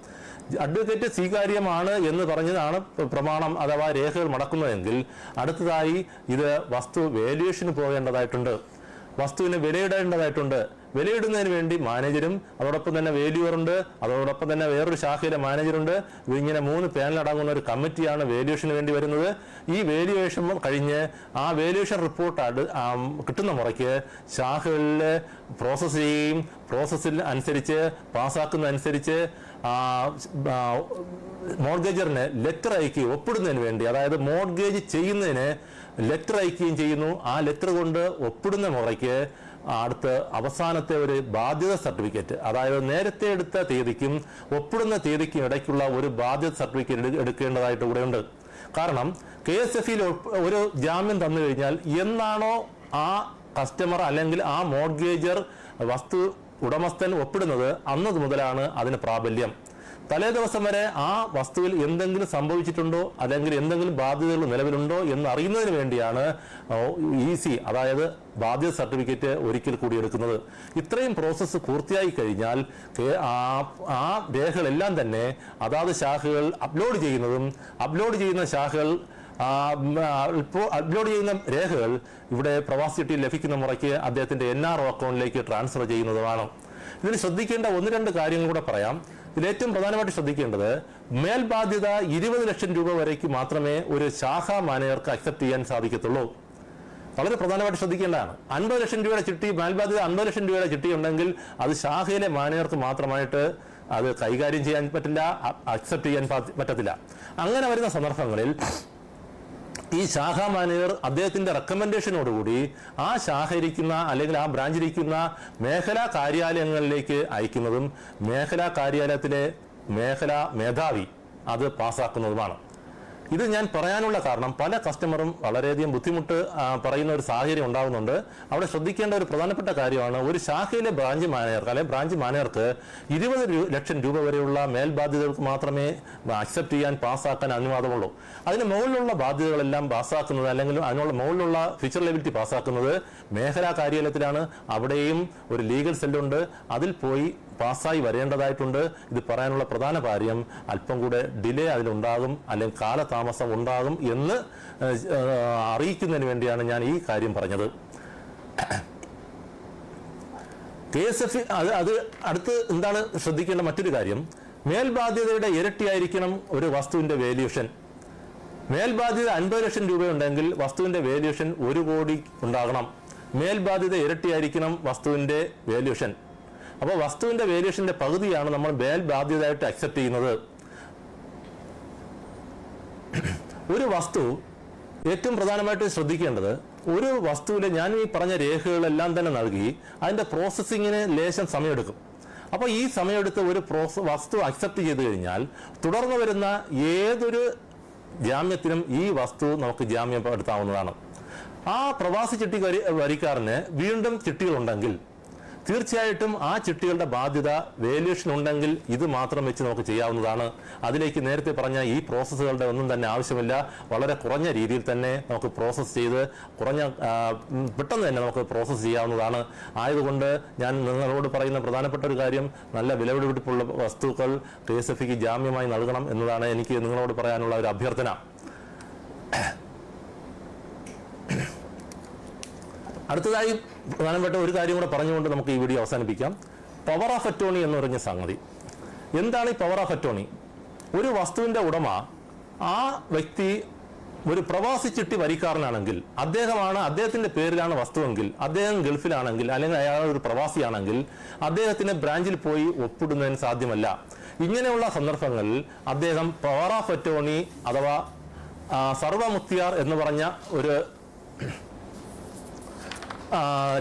അഡ്വക്കേറ്റ് സ്വീകാര്യമാണ് എന്ന് പറഞ്ഞതാണ് പ്രമാണം അഥവാ രേഖകൾ മടക്കുന്നതെങ്കിൽ അടുത്തതായി ഇത് വസ്തു വാല്യുവേഷന് പോകേണ്ടതായിട്ടുണ്ട്, വസ്തുവിന് വിലയിടേണ്ടതായിട്ടുണ്ട്. വിലയിടുന്നതിന് വേണ്ടി മാനേജരും അതോടൊപ്പം തന്നെ വാല്യൂവറുണ്ട്, അതോടൊപ്പം തന്നെ വേറൊരു ശാഖയിലെ മാനേജറുണ്ട്. ഇങ്ങനെ 3 പാനൽ അടങ്ങുന്ന ഒരു കമ്മിറ്റിയാണ് വാല്യുവേഷന് വേണ്ടി വരുന്നത്. ഈ വാല്യുവേഷൻ കഴിഞ്ഞ് ആ വാല്യുവേഷൻ റിപ്പോർട്ട് കിട്ടുന്ന മുറയ്ക്ക് ശാഖകളിൽ പ്രോസസ്സ് ചെയ്യുകയും പ്രോസസ്സിൽ അനുസരിച്ച് പാസ്സാക്കുന്നതനുസരിച്ച് മോർഗേജറിന് ലെറ്റർ അയക്കുകയും ഒപ്പിടുന്നതിന് വേണ്ടി, അതായത് മോർഗേജ് ചെയ്യുന്നതിന് ലെറ്റർ അയക്കുകയും ചെയ്യുന്നു. ആ ലെറ്റർ കൊണ്ട് ഒപ്പിടുന്ന മുറയ്ക്ക് അടുത്ത അവസാനത്തെ ഒരു ബാധ്യത സർട്ടിഫിക്കറ്റ്, അതായത് നേരത്തെ എടുത്ത തീയതിക്കും ഒപ്പിടുന്ന തീയതിക്കും ഇടയ്ക്കുള്ള ഒരു ബാധ്യത സർട്ടിഫിക്കറ്റ് എടുക്കേണ്ടതായിട്ട് ഇവിടെയുണ്ട്. കാരണം KSFEയിൽ ഒരു ജാമ്യം തന്നു കഴിഞ്ഞാൽ എന്നാണോ ആ കസ്റ്റമർ അല്ലെങ്കിൽ ആ മോർഗേജർ വസ്തു ഉടമസ്ഥൻ ഒപ്പിടുന്നത് അന്നത് മുതലാണ് അതിന് പ്രാബല്യം. തലേ ദിവസം വരെ ആ വസ്തുവിൽ എന്തെങ്കിലും സംഭവിച്ചിട്ടുണ്ടോ അല്ലെങ്കിൽ എന്തെങ്കിലും ബാധ്യതകൾ നിലവിലുണ്ടോ എന്ന് അറിയുന്നതിന് വേണ്ടിയാണ് അതായത് ബാധ്യത സർട്ടിഫിക്കറ്റ് ഒരിക്കൽ കൂടി എടുക്കുന്നത്. ഇത്രയും പ്രോസസ്സ് പൂർത്തിയായി കഴിഞ്ഞാൽ ആ രേഖകളെല്ലാം തന്നെ അതാത് ശാഖകൾ അപ്ലോഡ് ചെയ്യുന്ന ശാഖകൾ അപ്ലോഡ് ചെയ്യുന്ന രേഖകൾ ഇവിടെ പ്രവാസി ചിട്ടിയിൽ ലഭിക്കുന്ന മുറയ്ക്ക് അദ്ദേഹത്തിന്റെ NRO അക്കൗണ്ടിലേക്ക് ട്രാൻസ്ഫർ ചെയ്യുന്നതുമാണ്. ഇതിന് ശ്രദ്ധിക്കേണ്ട 1-2 കാര്യങ്ങൾ കൂടെ പറയാം. ഇതിലേറ്റവും പ്രധാനമായിട്ട് ശ്രദ്ധിക്കേണ്ടത്, മേൽബാധ്യത 20 ലക്ഷം രൂപ വരേക്ക് മാത്രമേ ഒരു ശാഖാ മാനേജർക്ക് അക്സെപ്റ്റ് ചെയ്യാൻ സാധിക്കത്തുള്ളൂ. വളരെ പ്രധാനമായിട്ട് ശ്രദ്ധിക്കേണ്ടതാണ്. 50 ലക്ഷം രൂപയുടെ ചിട്ടി, മേൽബാധ്യത 50 ലക്ഷം രൂപയുടെ ചിട്ടി ഉണ്ടെങ്കിൽ അത് ശാഖയിലെ മാനേജർക്ക് മാത്രമായിട്ട് അത് കൈകാര്യം ചെയ്യാൻ പറ്റില്ല, അക്സെപ്റ്റ് ചെയ്യാൻ പറ്റത്തില്ല. അങ്ങനെ വരുന്ന സന്ദർഭങ്ങളിൽ ഈ ശാഖാ മാനേജർ അദ്ദേഹത്തിന്റെ റെക്കമെൻഡേഷനോടുകൂടി ആ ശാഖയിരിക്കുന്ന അല്ലെങ്കിൽ ആ ബ്രാഞ്ചിലിരിക്കുന്ന മേഖലാ കാര്യാലയങ്ങളിലേക്ക് അയക്കുന്നതും മേഖലാ കാര്യാലയത്തിലെ മേഖലാ മേധാവി അത് പാസ്സാക്കുന്നതുമാണ്. ഇത് ഞാൻ പറയാനുള്ള കാരണം പല കസ്റ്റമറും വളരെയധികം ബുദ്ധിമുട്ട് പറയുന്ന ഒരു സാഹചര്യം ഉണ്ടാകുന്നുണ്ട്. അവിടെ ശ്രദ്ധിക്കേണ്ട ഒരു പ്രധാനപ്പെട്ട കാര്യമാണ്, ഒരു ശാഖയിലെ ബ്രാഞ്ച് മാനേജർക്ക് 20 ലക്ഷം രൂപ വരെയുള്ള മേൽബാധ്യതകൾക്ക് മാത്രമേ അക്സെപ്റ്റ് ചെയ്യാൻ പാസ്സാക്കാൻ അനുവാദമുള്ളൂ. അതിന് മുകളിലുള്ള ബാധ്യതകളെല്ലാം പാസ്സാക്കുന്നത് അല്ലെങ്കിൽ അതിനുള്ള മുകളിലുള്ള ഫീച്ചർ ലെബിലിറ്റി പാസ്സാക്കുന്നത് മേഖലാ കാര്യാലയത്തിലാണ്. അവിടെയും ഒരു ലീഗൽ സെല്ലുണ്ട്, അതിൽ പോയി പാസ്സായി വരേണ്ടതായിട്ടുണ്ട്. ഇത് പറയാനുള്ള പ്രധാന കാര്യം അല്പം കൂടെ ഡിലേ അതിലുണ്ടാകും അല്ലെങ്കിൽ കാലതാമസം ഉണ്ടാകും എന്ന് അറിയിക്കുന്നതിന് വേണ്ടിയാണ് ഞാൻ ഈ കാര്യം പറഞ്ഞത്. KSFE അത് അടുത്ത് എന്താണ് ശ്രദ്ധിക്കേണ്ട മറ്റൊരു കാര്യം, മേൽബാധ്യതയുടെ ഇരട്ടിയായിരിക്കണം ഒരു വസ്തുവിന്റെ വാല്യൂഷൻ. മേൽബാധ്യത 50 ലക്ഷം രൂപയുണ്ടെങ്കിൽ വസ്തുവിൻ്റെ വാല്യൂഷൻ 1 കോടി ഉണ്ടാകണം. മേൽബാധ്യത ഇരട്ടിയായിരിക്കണം വസ്തുവിൻ്റെ വാല്യൂഷൻ. അപ്പോൾ വസ്തുവിൻ്റെ വാല്യൂഷൻ്റെ പകുതിയാണ് നമ്മൾ മേൽബാധ്യതയായിട്ട് അക്സെപ്റ്റ് ചെയ്യുന്നത്. ഒരു വസ്തു ഏറ്റവും പ്രധാനമായിട്ട് ശ്രദ്ധിക്കേണ്ടത്, ഒരു വസ്തുവിൽ ഞാൻ ഈ പറഞ്ഞ രേഖകളെല്ലാം തന്നെ നൽകി അതിൻ്റെ പ്രോസസ്സിങ്ങിന് ലേശം സമയമെടുക്കും. അപ്പോൾ ഈ സമയമെടുത്ത് ഒരു വസ്തു അക്സെപ്റ്റ് ചെയ്ത് കഴിഞ്ഞാൽ തുടർന്ന് വരുന്ന ഏതൊരു ജാമ്യത്തിനും ഈ വസ്തു നമുക്ക് ജാമ്യപ്പെടുത്താവുന്നതാണ്. ആ പ്രവാസി ചിട്ടി വരിക്കാരന് വീണ്ടും ചിട്ടികളുണ്ടെങ്കിൽ തീർച്ചയായിട്ടും ആ ചിട്ടികളുടെ ബാധ്യത വാല്യൂഷൻ ഉണ്ടെങ്കിൽ ഇത് മാത്രം വെച്ച് നമുക്ക് ചെയ്യാവുന്നതാണ്. അതിലേക്ക് നേരത്തെ പറഞ്ഞ ഈ പ്രോസസ്സുകളുടെ ഒന്നും തന്നെ ആവശ്യമില്ല. വളരെ കുറഞ്ഞ രീതിയിൽ തന്നെ നമുക്ക് പ്രോസസ്സ് ചെയ്ത് പെട്ടെന്ന് തന്നെ നമുക്ക് പ്രോസസ്സ് ചെയ്യാവുന്നതാണ്. ആയതുകൊണ്ട് ഞാൻ നിങ്ങളോട് പറയുന്ന പ്രധാനപ്പെട്ട ഒരു കാര്യം, നല്ല വിലപിടിപ്പുള്ള വസ്തുക്കൾ KSFEക്ക് ജാമ്യമായി നൽകണം എന്നതാണ് എനിക്ക് നിങ്ങളോട് പറയാനുള്ള ഒരു അഭ്യർത്ഥന. അടുത്തതായി പ്രധാനപ്പെട്ട ഒരു കാര്യം കൂടെ പറഞ്ഞുകൊണ്ട് നമുക്ക് ഈ വീഡിയോ അവസാനിപ്പിക്കാം. പവർ ഓഫ് അറ്റോർണി എന്ന് പറഞ്ഞ സംഗതി. എന്താണ് ഈ പവർ ഓഫ് അറ്റോർണി? ഒരു വസ്തുവിൻ്റെ ഉടമ ആ വ്യക്തി ഒരു പ്രവാസി ചിട്ടി വരിക്കാരനാണെങ്കിൽ, അദ്ദേഹത്തിൻ്റെ പേരിലാണ് വസ്തുവെങ്കിൽ, അദ്ദേഹം ഗൾഫിലാണെങ്കിൽ അല്ലെങ്കിൽ അയാൾ ഒരു പ്രവാസിയാണെങ്കിൽ അദ്ദേഹത്തിന് ബ്രാഞ്ചിൽ പോയി ഒപ്പിടുന്നതിന് സാധ്യമല്ല. ഇങ്ങനെയുള്ള സന്ദർഭങ്ങളിൽ അദ്ദേഹം പവർ ഓഫ് അറ്റോർണി അഥവാ സർവമുക്തിയാർ എന്ന് പറഞ്ഞ ഒരു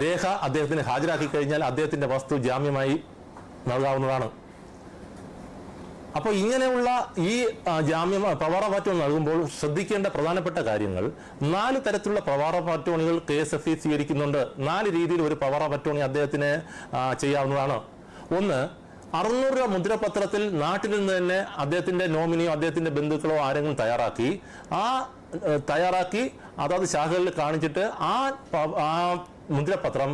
രേഖ അദ്ദേഹത്തിന് ഹാജരാക്കി കഴിഞ്ഞാൽ അദ്ദേഹത്തിൻ്റെ വസ്തു ജാമ്യമായി നൽകാവുന്നതാണ്. അപ്പോൾ ഇങ്ങനെയുള്ള ഈ ജാമ്യം പവർ ഓഫ് അറ്റോർണി നൽകുമ്പോൾ ശ്രദ്ധിക്കേണ്ട പ്രധാനപ്പെട്ട കാര്യങ്ങൾ, 4 തരത്തിലുള്ള പവർ ഓഫ് അറ്റോർണികൾ KSFE സ്വീകരിക്കുന്നുണ്ട്. 4 രീതിയിൽ ഒരു പവർ ഓഫ് അറ്റോർണി അദ്ദേഹത്തിന് ചെയ്യാവുന്നതാണ്. ഒന്ന്, 600 രൂപ മുദ്രപത്രത്തിൽ നാട്ടിൽ നിന്ന് തന്നെ അദ്ദേഹത്തിൻ്റെ നോമിനിയോ അദ്ദേഹത്തിൻ്റെ ബന്ധുക്കളോ ആരെങ്കിലും തയ്യാറാക്കി അതാത് ശാഖകളിൽ കാണിച്ചിട്ട് ആ മുദ്രപത്രം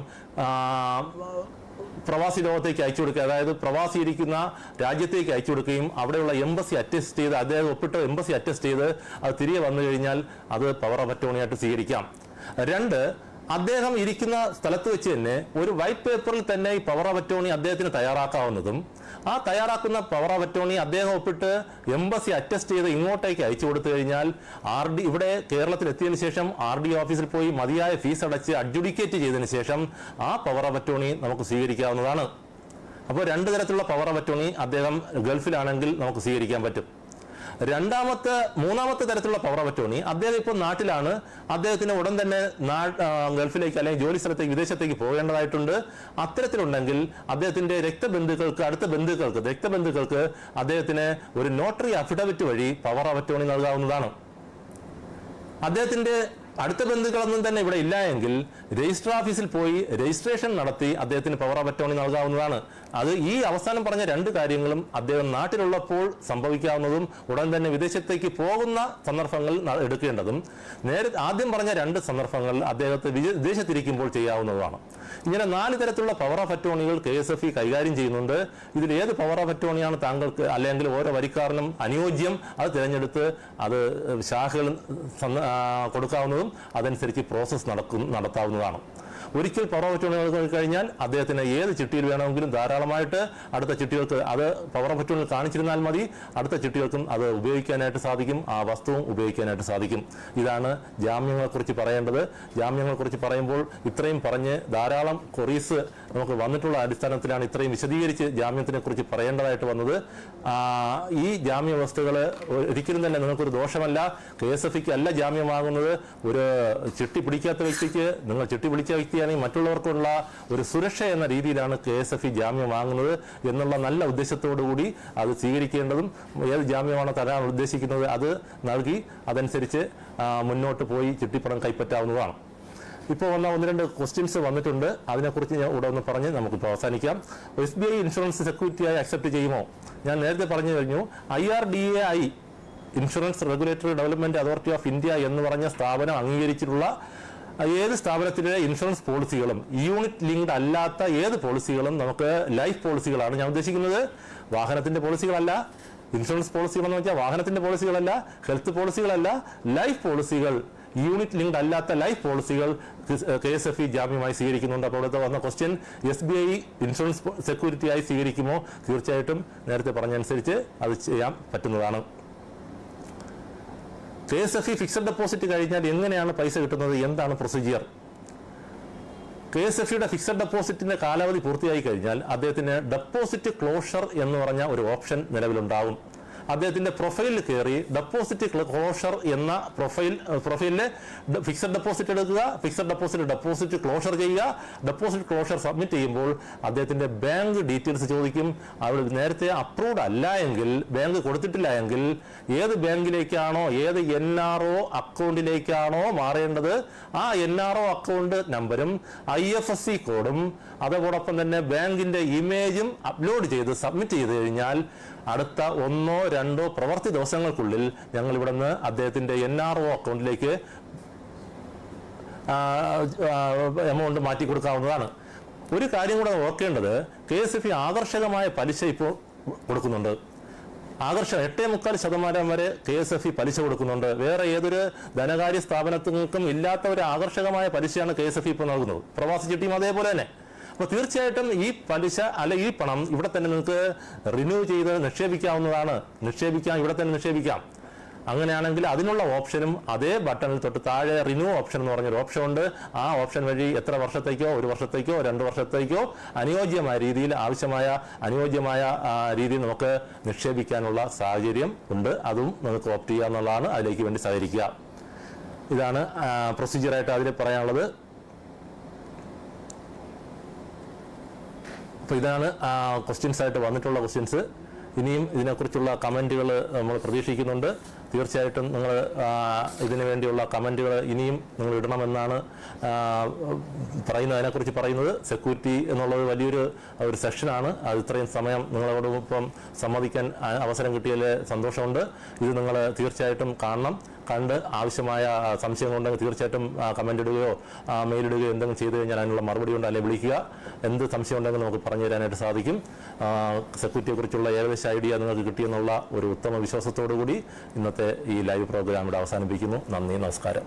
പ്രവാസി ലോകത്തേക്ക് അയച്ചു കൊടുക്കുക, അതായത് പ്രവാസി ഇരിക്കുന്ന രാജ്യത്തേക്ക് അയച്ചു കൊടുക്കുകയും അവിടെയുള്ള എംബസി അറ്റസ്റ്റ് ചെയ്ത് അദ്ദേഹം ഒപ്പിട്ട എംബസി അറ്റസ്റ്റ് ചെയ്ത് അത് തിരികെ വന്നു കഴിഞ്ഞാൽ അത് പവർ ഓഫ് അറ്റോർണിയായിട്ട് സ്വീകരിക്കാം. 2, അദ്ദേഹം ഇരിക്കുന്ന സ്ഥലത്ത് വെച്ച് തന്നെ ഒരു വൈറ്റ് പേപ്പറിൽ തന്നെ ഈ പവർ ഓഫ് അറ്റോർണി അദ്ദേഹത്തിന് തയ്യാറാക്കാവുന്നതും, ആ തയ്യാറാക്കുന്ന പവർ ഓഫ് അറ്റോർണി അദ്ദേഹം ഒപ്പിട്ട് എംബസി അറ്റസ്റ്റ് ചെയ്ത് ഇങ്ങോട്ടേക്ക് അയച്ചു കൊടുത്തു കഴിഞ്ഞാൽ ഇവിടെ കേരളത്തിൽ എത്തിയതിനു ശേഷം RD ഓഫീസിൽ പോയി മതിയായ ഫീസ് അടച്ച് അഡ്ജുഡിക്കേറ്റ് ചെയ്തതിനു ശേഷം ആ പവർ ഓഫ് അറ്റോർണി നമുക്ക് സ്വീകരിക്കാവുന്നതാണ്. അപ്പോൾ 2 തരത്തിലുള്ള പവർ ഓഫ് അറ്റോർണി അദ്ദേഹം ഗൾഫിലാണെങ്കിൽ നമുക്ക് സ്വീകരിക്കാൻ പറ്റും. മൂന്നാമത്തെ തരത്തിലുള്ള പവർ ഓഫ് അറ്റോർണി, അദ്ദേഹം ഇപ്പോൾ നാട്ടിലാണ്, അദ്ദേഹത്തിന് ഉടൻ തന്നെ ഗൾഫിലേക്ക് അല്ലെങ്കിൽ ജോലി സ്ഥലത്തേക്ക് വിദേശത്തേക്ക് പോകേണ്ടതായിട്ടുണ്ട്. അത്തരത്തിലുണ്ടെങ്കിൽ അദ്ദേഹത്തിന്റെ അടുത്ത രക്തബന്ധുക്കൾക്ക് അദ്ദേഹത്തിന് ഒരു നോട്ടറി അഫിഡവിറ്റ് വഴി പവർ ഓഫ് അറ്റോർണി നൽകാവുന്നതാണ്. അദ്ദേഹത്തിന്റെ അടുത്ത ബന്ധുക്കളൊന്നും തന്നെ ഇവിടെ ഇല്ല എങ്കിൽ രജിസ്റ്റർ ഓഫീസിൽ പോയി രജിസ്ട്രേഷൻ നടത്തി അദ്ദേഹത്തിന് പവർ ഓഫ് അറ്റോർണി നൽകാവുന്നതാണ്. അത് ഈ അവസാനം പറഞ്ഞ 2 കാര്യങ്ങളും അദ്ദേഹം നാട്ടിലുള്ളപ്പോൾ സംഭവിക്കാവുന്നതും ഉടൻ തന്നെ വിദേശത്തേക്ക് പോകുന്ന സന്ദർഭങ്ങളിൽ എടുക്കേണ്ടതും, ആദ്യം പറഞ്ഞ 2 സന്ദർഭങ്ങളിൽ അദ്ദേഹത്തെ വിദേശത്തിരിക്കുമ്പോൾ ചെയ്യാവുന്നതുമാണ്. ഇങ്ങനെ 4 തരത്തിലുള്ള പവർ ഓഫ് അറ്റോർണികൾ KSFE കൈകാര്യം ചെയ്യുന്നുണ്ട്. ഇതിൽ ഏത് പവർ ഓഫ് അറ്റോർണിയാണ് താങ്കൾക്ക് അല്ലെങ്കിൽ ഓരോ വരിക്കാരനും അനുയോജ്യം അത് തിരഞ്ഞെടുത്ത് അത് ശാഖകൾ കൊടുക്കാവുന്നതും അതനുസരിച്ച് പ്രോസസ്സ് നടത്താവുന്നതാണ്. ഒരിക്കൽ പവർ ഓഫ് അറ്റോർണി നൽകി കഴിഞ്ഞാൽ അദ്ദേഹത്തിന് ഏത് ചിട്ടിയിൽ വേണമെങ്കിലും ധാരാളമായിട്ട് അടുത്ത ചിട്ടികൾക്ക് അത് പവർ ഓഫ് അറ്റോർണി കാണിച്ചിരുന്നാൽ മതി, അടുത്ത ചിട്ടികൾക്കും അത് ഉപയോഗിക്കാനായിട്ട് സാധിക്കും, ആ വസ്തുവും ഉപയോഗിക്കാനായിട്ട് സാധിക്കും. ഇതാണ് ജാമ്യങ്ങളെക്കുറിച്ച് പറയേണ്ടത്. ജാമ്യങ്ങളെക്കുറിച്ച് പറയുമ്പോൾ ഇത്രയും പറഞ്ഞ് ധാരാളം ക്വറീസ് നമുക്ക് വന്നിട്ടുള്ള അടിസ്ഥാനത്തിലാണ് ഇത്രയും വിശദീകരിച്ച് ജാമ്യത്തിനെ കുറിച്ച് പറയേണ്ടതായിട്ട് വന്നത്. ഈ ജാമ്യ വ്യവസ്ഥകൾ ഒരിക്കലും തന്നെ നിങ്ങൾക്കൊരു ദോഷമല്ല. KSFEക്ക് അല്ല ജാമ്യമാകുന്നത്. ഒരു ചിട്ടി പിടിക്കാത്ത വ്യക്തിക്ക്, നിങ്ങൾ ചിട്ടി പിടിച്ച വ്യക്തിയാണെങ്കിൽ മറ്റുള്ളവർക്കുള്ള ഒരു സുരക്ഷ എന്ന രീതിയിലാണ് KSFE ജാമ്യം വാങ്ങുന്നത് എന്നുള്ള നല്ല ഉദ്ദേശത്തോടുകൂടി അത് സ്വീകരിക്കേണ്ടതും, ഏത് ജാമ്യമാണ് തരാൻ ഉദ്ദേശിക്കുന്നത് അത് നൽകി അതനുസരിച്ച് മുന്നോട്ട് പോയി ചിട്ടിപ്പണം കൈപ്പറ്റാവുന്നതാണ്. ഇപ്പോൾ വന്ന 1-2 ക്വസ്റ്റ്യൻസ് വന്നിട്ടുണ്ട്. അതിനെക്കുറിച്ച് ഞാൻ ഇവിടെ ഒന്ന് പറഞ്ഞ് നമുക്കിപ്പോൾ അവസാനിക്കാം. SBI ഇൻഷുറൻസ് സെക്യൂരിറ്റിയായി അക്സെപ്റ്റ് ചെയ്യുമോ? ഞാൻ നേരത്തെ പറഞ്ഞു കഴിഞ്ഞു. IRDAI insurance regulatory development authority of India എന്ന് പറഞ്ഞ സ്ഥാപനം അംഗീകരിച്ചിട്ടുള്ള ഏത് സ്ഥാപനത്തിലെ ഇൻഷുറൻസ് പോളിസികളും യൂണിറ്റ് ലിങ്ക്ഡ് അല്ലാത്ത ഏത് പോളിസികളും നമുക്ക് ലൈഫ് പോളിസികളാണ് ഞാൻ ഉദ്ദേശിക്കുന്നത്. വാഹനത്തിന്റെ പോളിസികളല്ല. ഇൻഷുറൻസ് പോളിസികൾ എന്ന് വെച്ചാൽ വാഹനത്തിന്റെ പോളിസികളല്ല, ഹെൽത്ത് പോളിസികളല്ല, ലൈഫ് പോളിസികൾ, യൂണിറ്റ് ലിങ്ക്ഡ് അല്ലാത്ത ലൈഫ് പോളിസികൾ KSFE ജാമ്യമായി സ്വീകരിക്കുന്നുണ്ട്. അപ്പോൾ ഇവിടുത്തെ വന്ന ക്വസ്റ്റ്യൻ, SBI ഇൻഷുറൻസ് സെക്യൂരിറ്റിയായി സ്വീകരിക്കുമോ? തീർച്ചയായിട്ടും നേരത്തെ പറഞ്ഞനുസരിച്ച് അത് ചെയ്യാൻ പറ്റുന്നതാണ്. KSFE ഫിക്സഡ് ഡെപ്പോസിറ്റ് കഴിഞ്ഞാൽ എങ്ങനെയാണ് പൈസ കിട്ടുന്നത്, എന്താണ് പ്രൊസീജിയർ? KSFEയുടെ ഫിക്സഡ് ഡെപ്പോസിറ്റിന്റെ കാലാവധി പൂർത്തിയായി കഴിഞ്ഞാൽ അദ്ദേഹത്തിന് ഡെപ്പോസിറ്റ് ക്ലോഷർ എന്ന് പറഞ്ഞ ഒരു ഓപ്ഷൻ നിലവിലുണ്ടാവും. അദ്ദേഹത്തിന്റെ പ്രൊഫൈലിൽ കയറി ഡെപ്പോസിറ്റ് ക്ലോഷർ എന്ന പ്രൊഫൈലില് ഫിക്സഡ് ഡെപ്പോസിറ്റ് എടുക്കുക, ഫിക്സഡ് ഡെപ്പോസിറ്റ് ക്ലോഷർ ചെയ്യുക. ഡെപ്പോസിറ്റ് ക്ലോഷർ സബ്മിറ്റ് ചെയ്യുമ്പോൾ അദ്ദേഹത്തിന്റെ ബാങ്ക് ഡീറ്റെയിൽസ് ചോദിക്കും. അവിടെ നേരത്തെ അപ്രൂവ്ഡ് അല്ല എങ്കിൽ, ബാങ്ക് കൊടുത്തിട്ടില്ല എങ്കിൽ, ഏത് ബാങ്കിലേക്കാണോ, ഏത് NRO അക്കൗണ്ടിലേക്കാണോ മാറേണ്ടത് ആ NRO അക്കൗണ്ട് നമ്പരും IFSC കോഡും അതോടൊപ്പം തന്നെ ബാങ്കിന്റെ ഇമേജും അപ്ലോഡ് ചെയ്ത് സബ്മിറ്റ് ചെയ്ത് കഴിഞ്ഞാൽ അടുത്ത 1-2 പ്രവൃത്തി ദിവസങ്ങൾക്കുള്ളിൽ ഞങ്ങൾ ഇവിടെ നിന്ന് അദ്ദേഹത്തിന്റെ NRO അക്കൗണ്ടിലേക്ക് എമൗണ്ട് മാറ്റി കൊടുക്കാവുന്നതാണ്. ഒരു കാര്യം കൂടെ ഓർക്കേണ്ടത്, KSFE ആകർഷകമായ പലിശ ഇപ്പോൾ കൊടുക്കുന്നുണ്ട്. 8.25% വരെ KSFE പലിശ കൊടുക്കുന്നുണ്ട്. വേറെ ഏതൊരു ധനകാര്യ സ്ഥാപനത്തിനും ഇല്ലാത്ത ഒരു ആകർഷകമായ പലിശയാണ് KSFE ഇപ്പോൾ നൽകുന്നത്. പ്രവാസി ചിട്ടിയും അതേപോലെ തന്നെ. അപ്പോൾ തീർച്ചയായിട്ടും ഈ പലിശ ഈ പണം ഇവിടെ തന്നെ നിങ്ങൾക്ക് റിന്യൂ ചെയ്ത് നിക്ഷേപിക്കാവുന്നതാണ്. ഇവിടെ തന്നെ നിക്ഷേപിക്കാം. അങ്ങനെയാണെങ്കിൽ അതിനുള്ള ഓപ്ഷനും അതേ ബട്ടണിൽ തൊട്ട് താഴെ റിന്യൂ ഓപ്ഷൻ എന്ന് പറഞ്ഞൊരു ഓപ്ഷൻ ഉണ്ട്. ആ ഓപ്ഷൻ വഴി എത്ര വർഷത്തേക്കോ, 1 വർഷത്തേക്കോ 2 വർഷത്തേക്കോ അനുയോജ്യമായ രീതിയിൽ നമുക്ക് നിക്ഷേപിക്കാനുള്ള സാഹചര്യം ഉണ്ട്. അതും നമുക്ക് ഓപ്റ്റ് ചെയ്യുക എന്നുള്ളതാണ്. അതിലേക്ക് വേണ്ടി സഹകരിക്കുക. ഇതാണ് പ്രൊസീജിയറായിട്ട് അതിൽ പറയാനുള്ളത്. അപ്പോൾ ഇതാണ് ക്വസ്റ്റ്യൻസ് ആയിട്ട് വന്നിട്ടുള്ള ക്വസ്റ്റ്യൻസ്. ഇനിയും ഇതിനെക്കുറിച്ചുള്ള കമൻറ്റുകൾ നമ്മൾ പ്രതീക്ഷിക്കുന്നുണ്ട്. തീർച്ചയായിട്ടും നിങ്ങൾ ഇതിനു വേണ്ടിയുള്ള കമൻറ്റുകൾ ഇനിയും നിങ്ങൾ ഇടണമെന്നാണ് അതിനെക്കുറിച്ച് പറയുന്നത്. സെക്യൂരിറ്റി എന്നുള്ളത് വലിയൊരു സെക്ഷനാണ്. അത് ഇത്രയും സമയം നിങ്ങളോടൊപ്പം സമ്മതിക്കാൻ അവസരം കിട്ടിയതിൽ സന്തോഷമുണ്ട്. ഇത് നിങ്ങൾ തീർച്ചയായിട്ടും കണ്ട് ആവശ്യമായ സംശയങ്ങളുണ്ടെങ്കിൽ തീർച്ചയായിട്ടും കമൻ്റ് ഇടുകയോ മെയിലിടുകയോ എന്തെങ്കിലും ചെയ്തു കഴിഞ്ഞാൽ അതിനുള്ള മറുപടി കൊണ്ട് അല്ലെങ്കിൽ വിളിക്കുക. എന്ത് സംശയം ഉണ്ടെങ്കിൽ നമുക്ക് പറഞ്ഞു തരാനായിട്ട് സാധിക്കും. സെക്യൂരിറ്റിയെക്കുറിച്ചുള്ള ഏകദേശം ഐഡിയ നിങ്ങൾക്ക് കിട്ടിയെന്നുള്ള ഒരു ഉത്തമ വിശ്വാസത്തോടു കൂടി ഇന്നത്തെ ഈ ലൈവ് പ്രോഗ്രാം ഇവിടെ അവസാനിപ്പിക്കുന്നു. നന്ദി, നമസ്കാരം.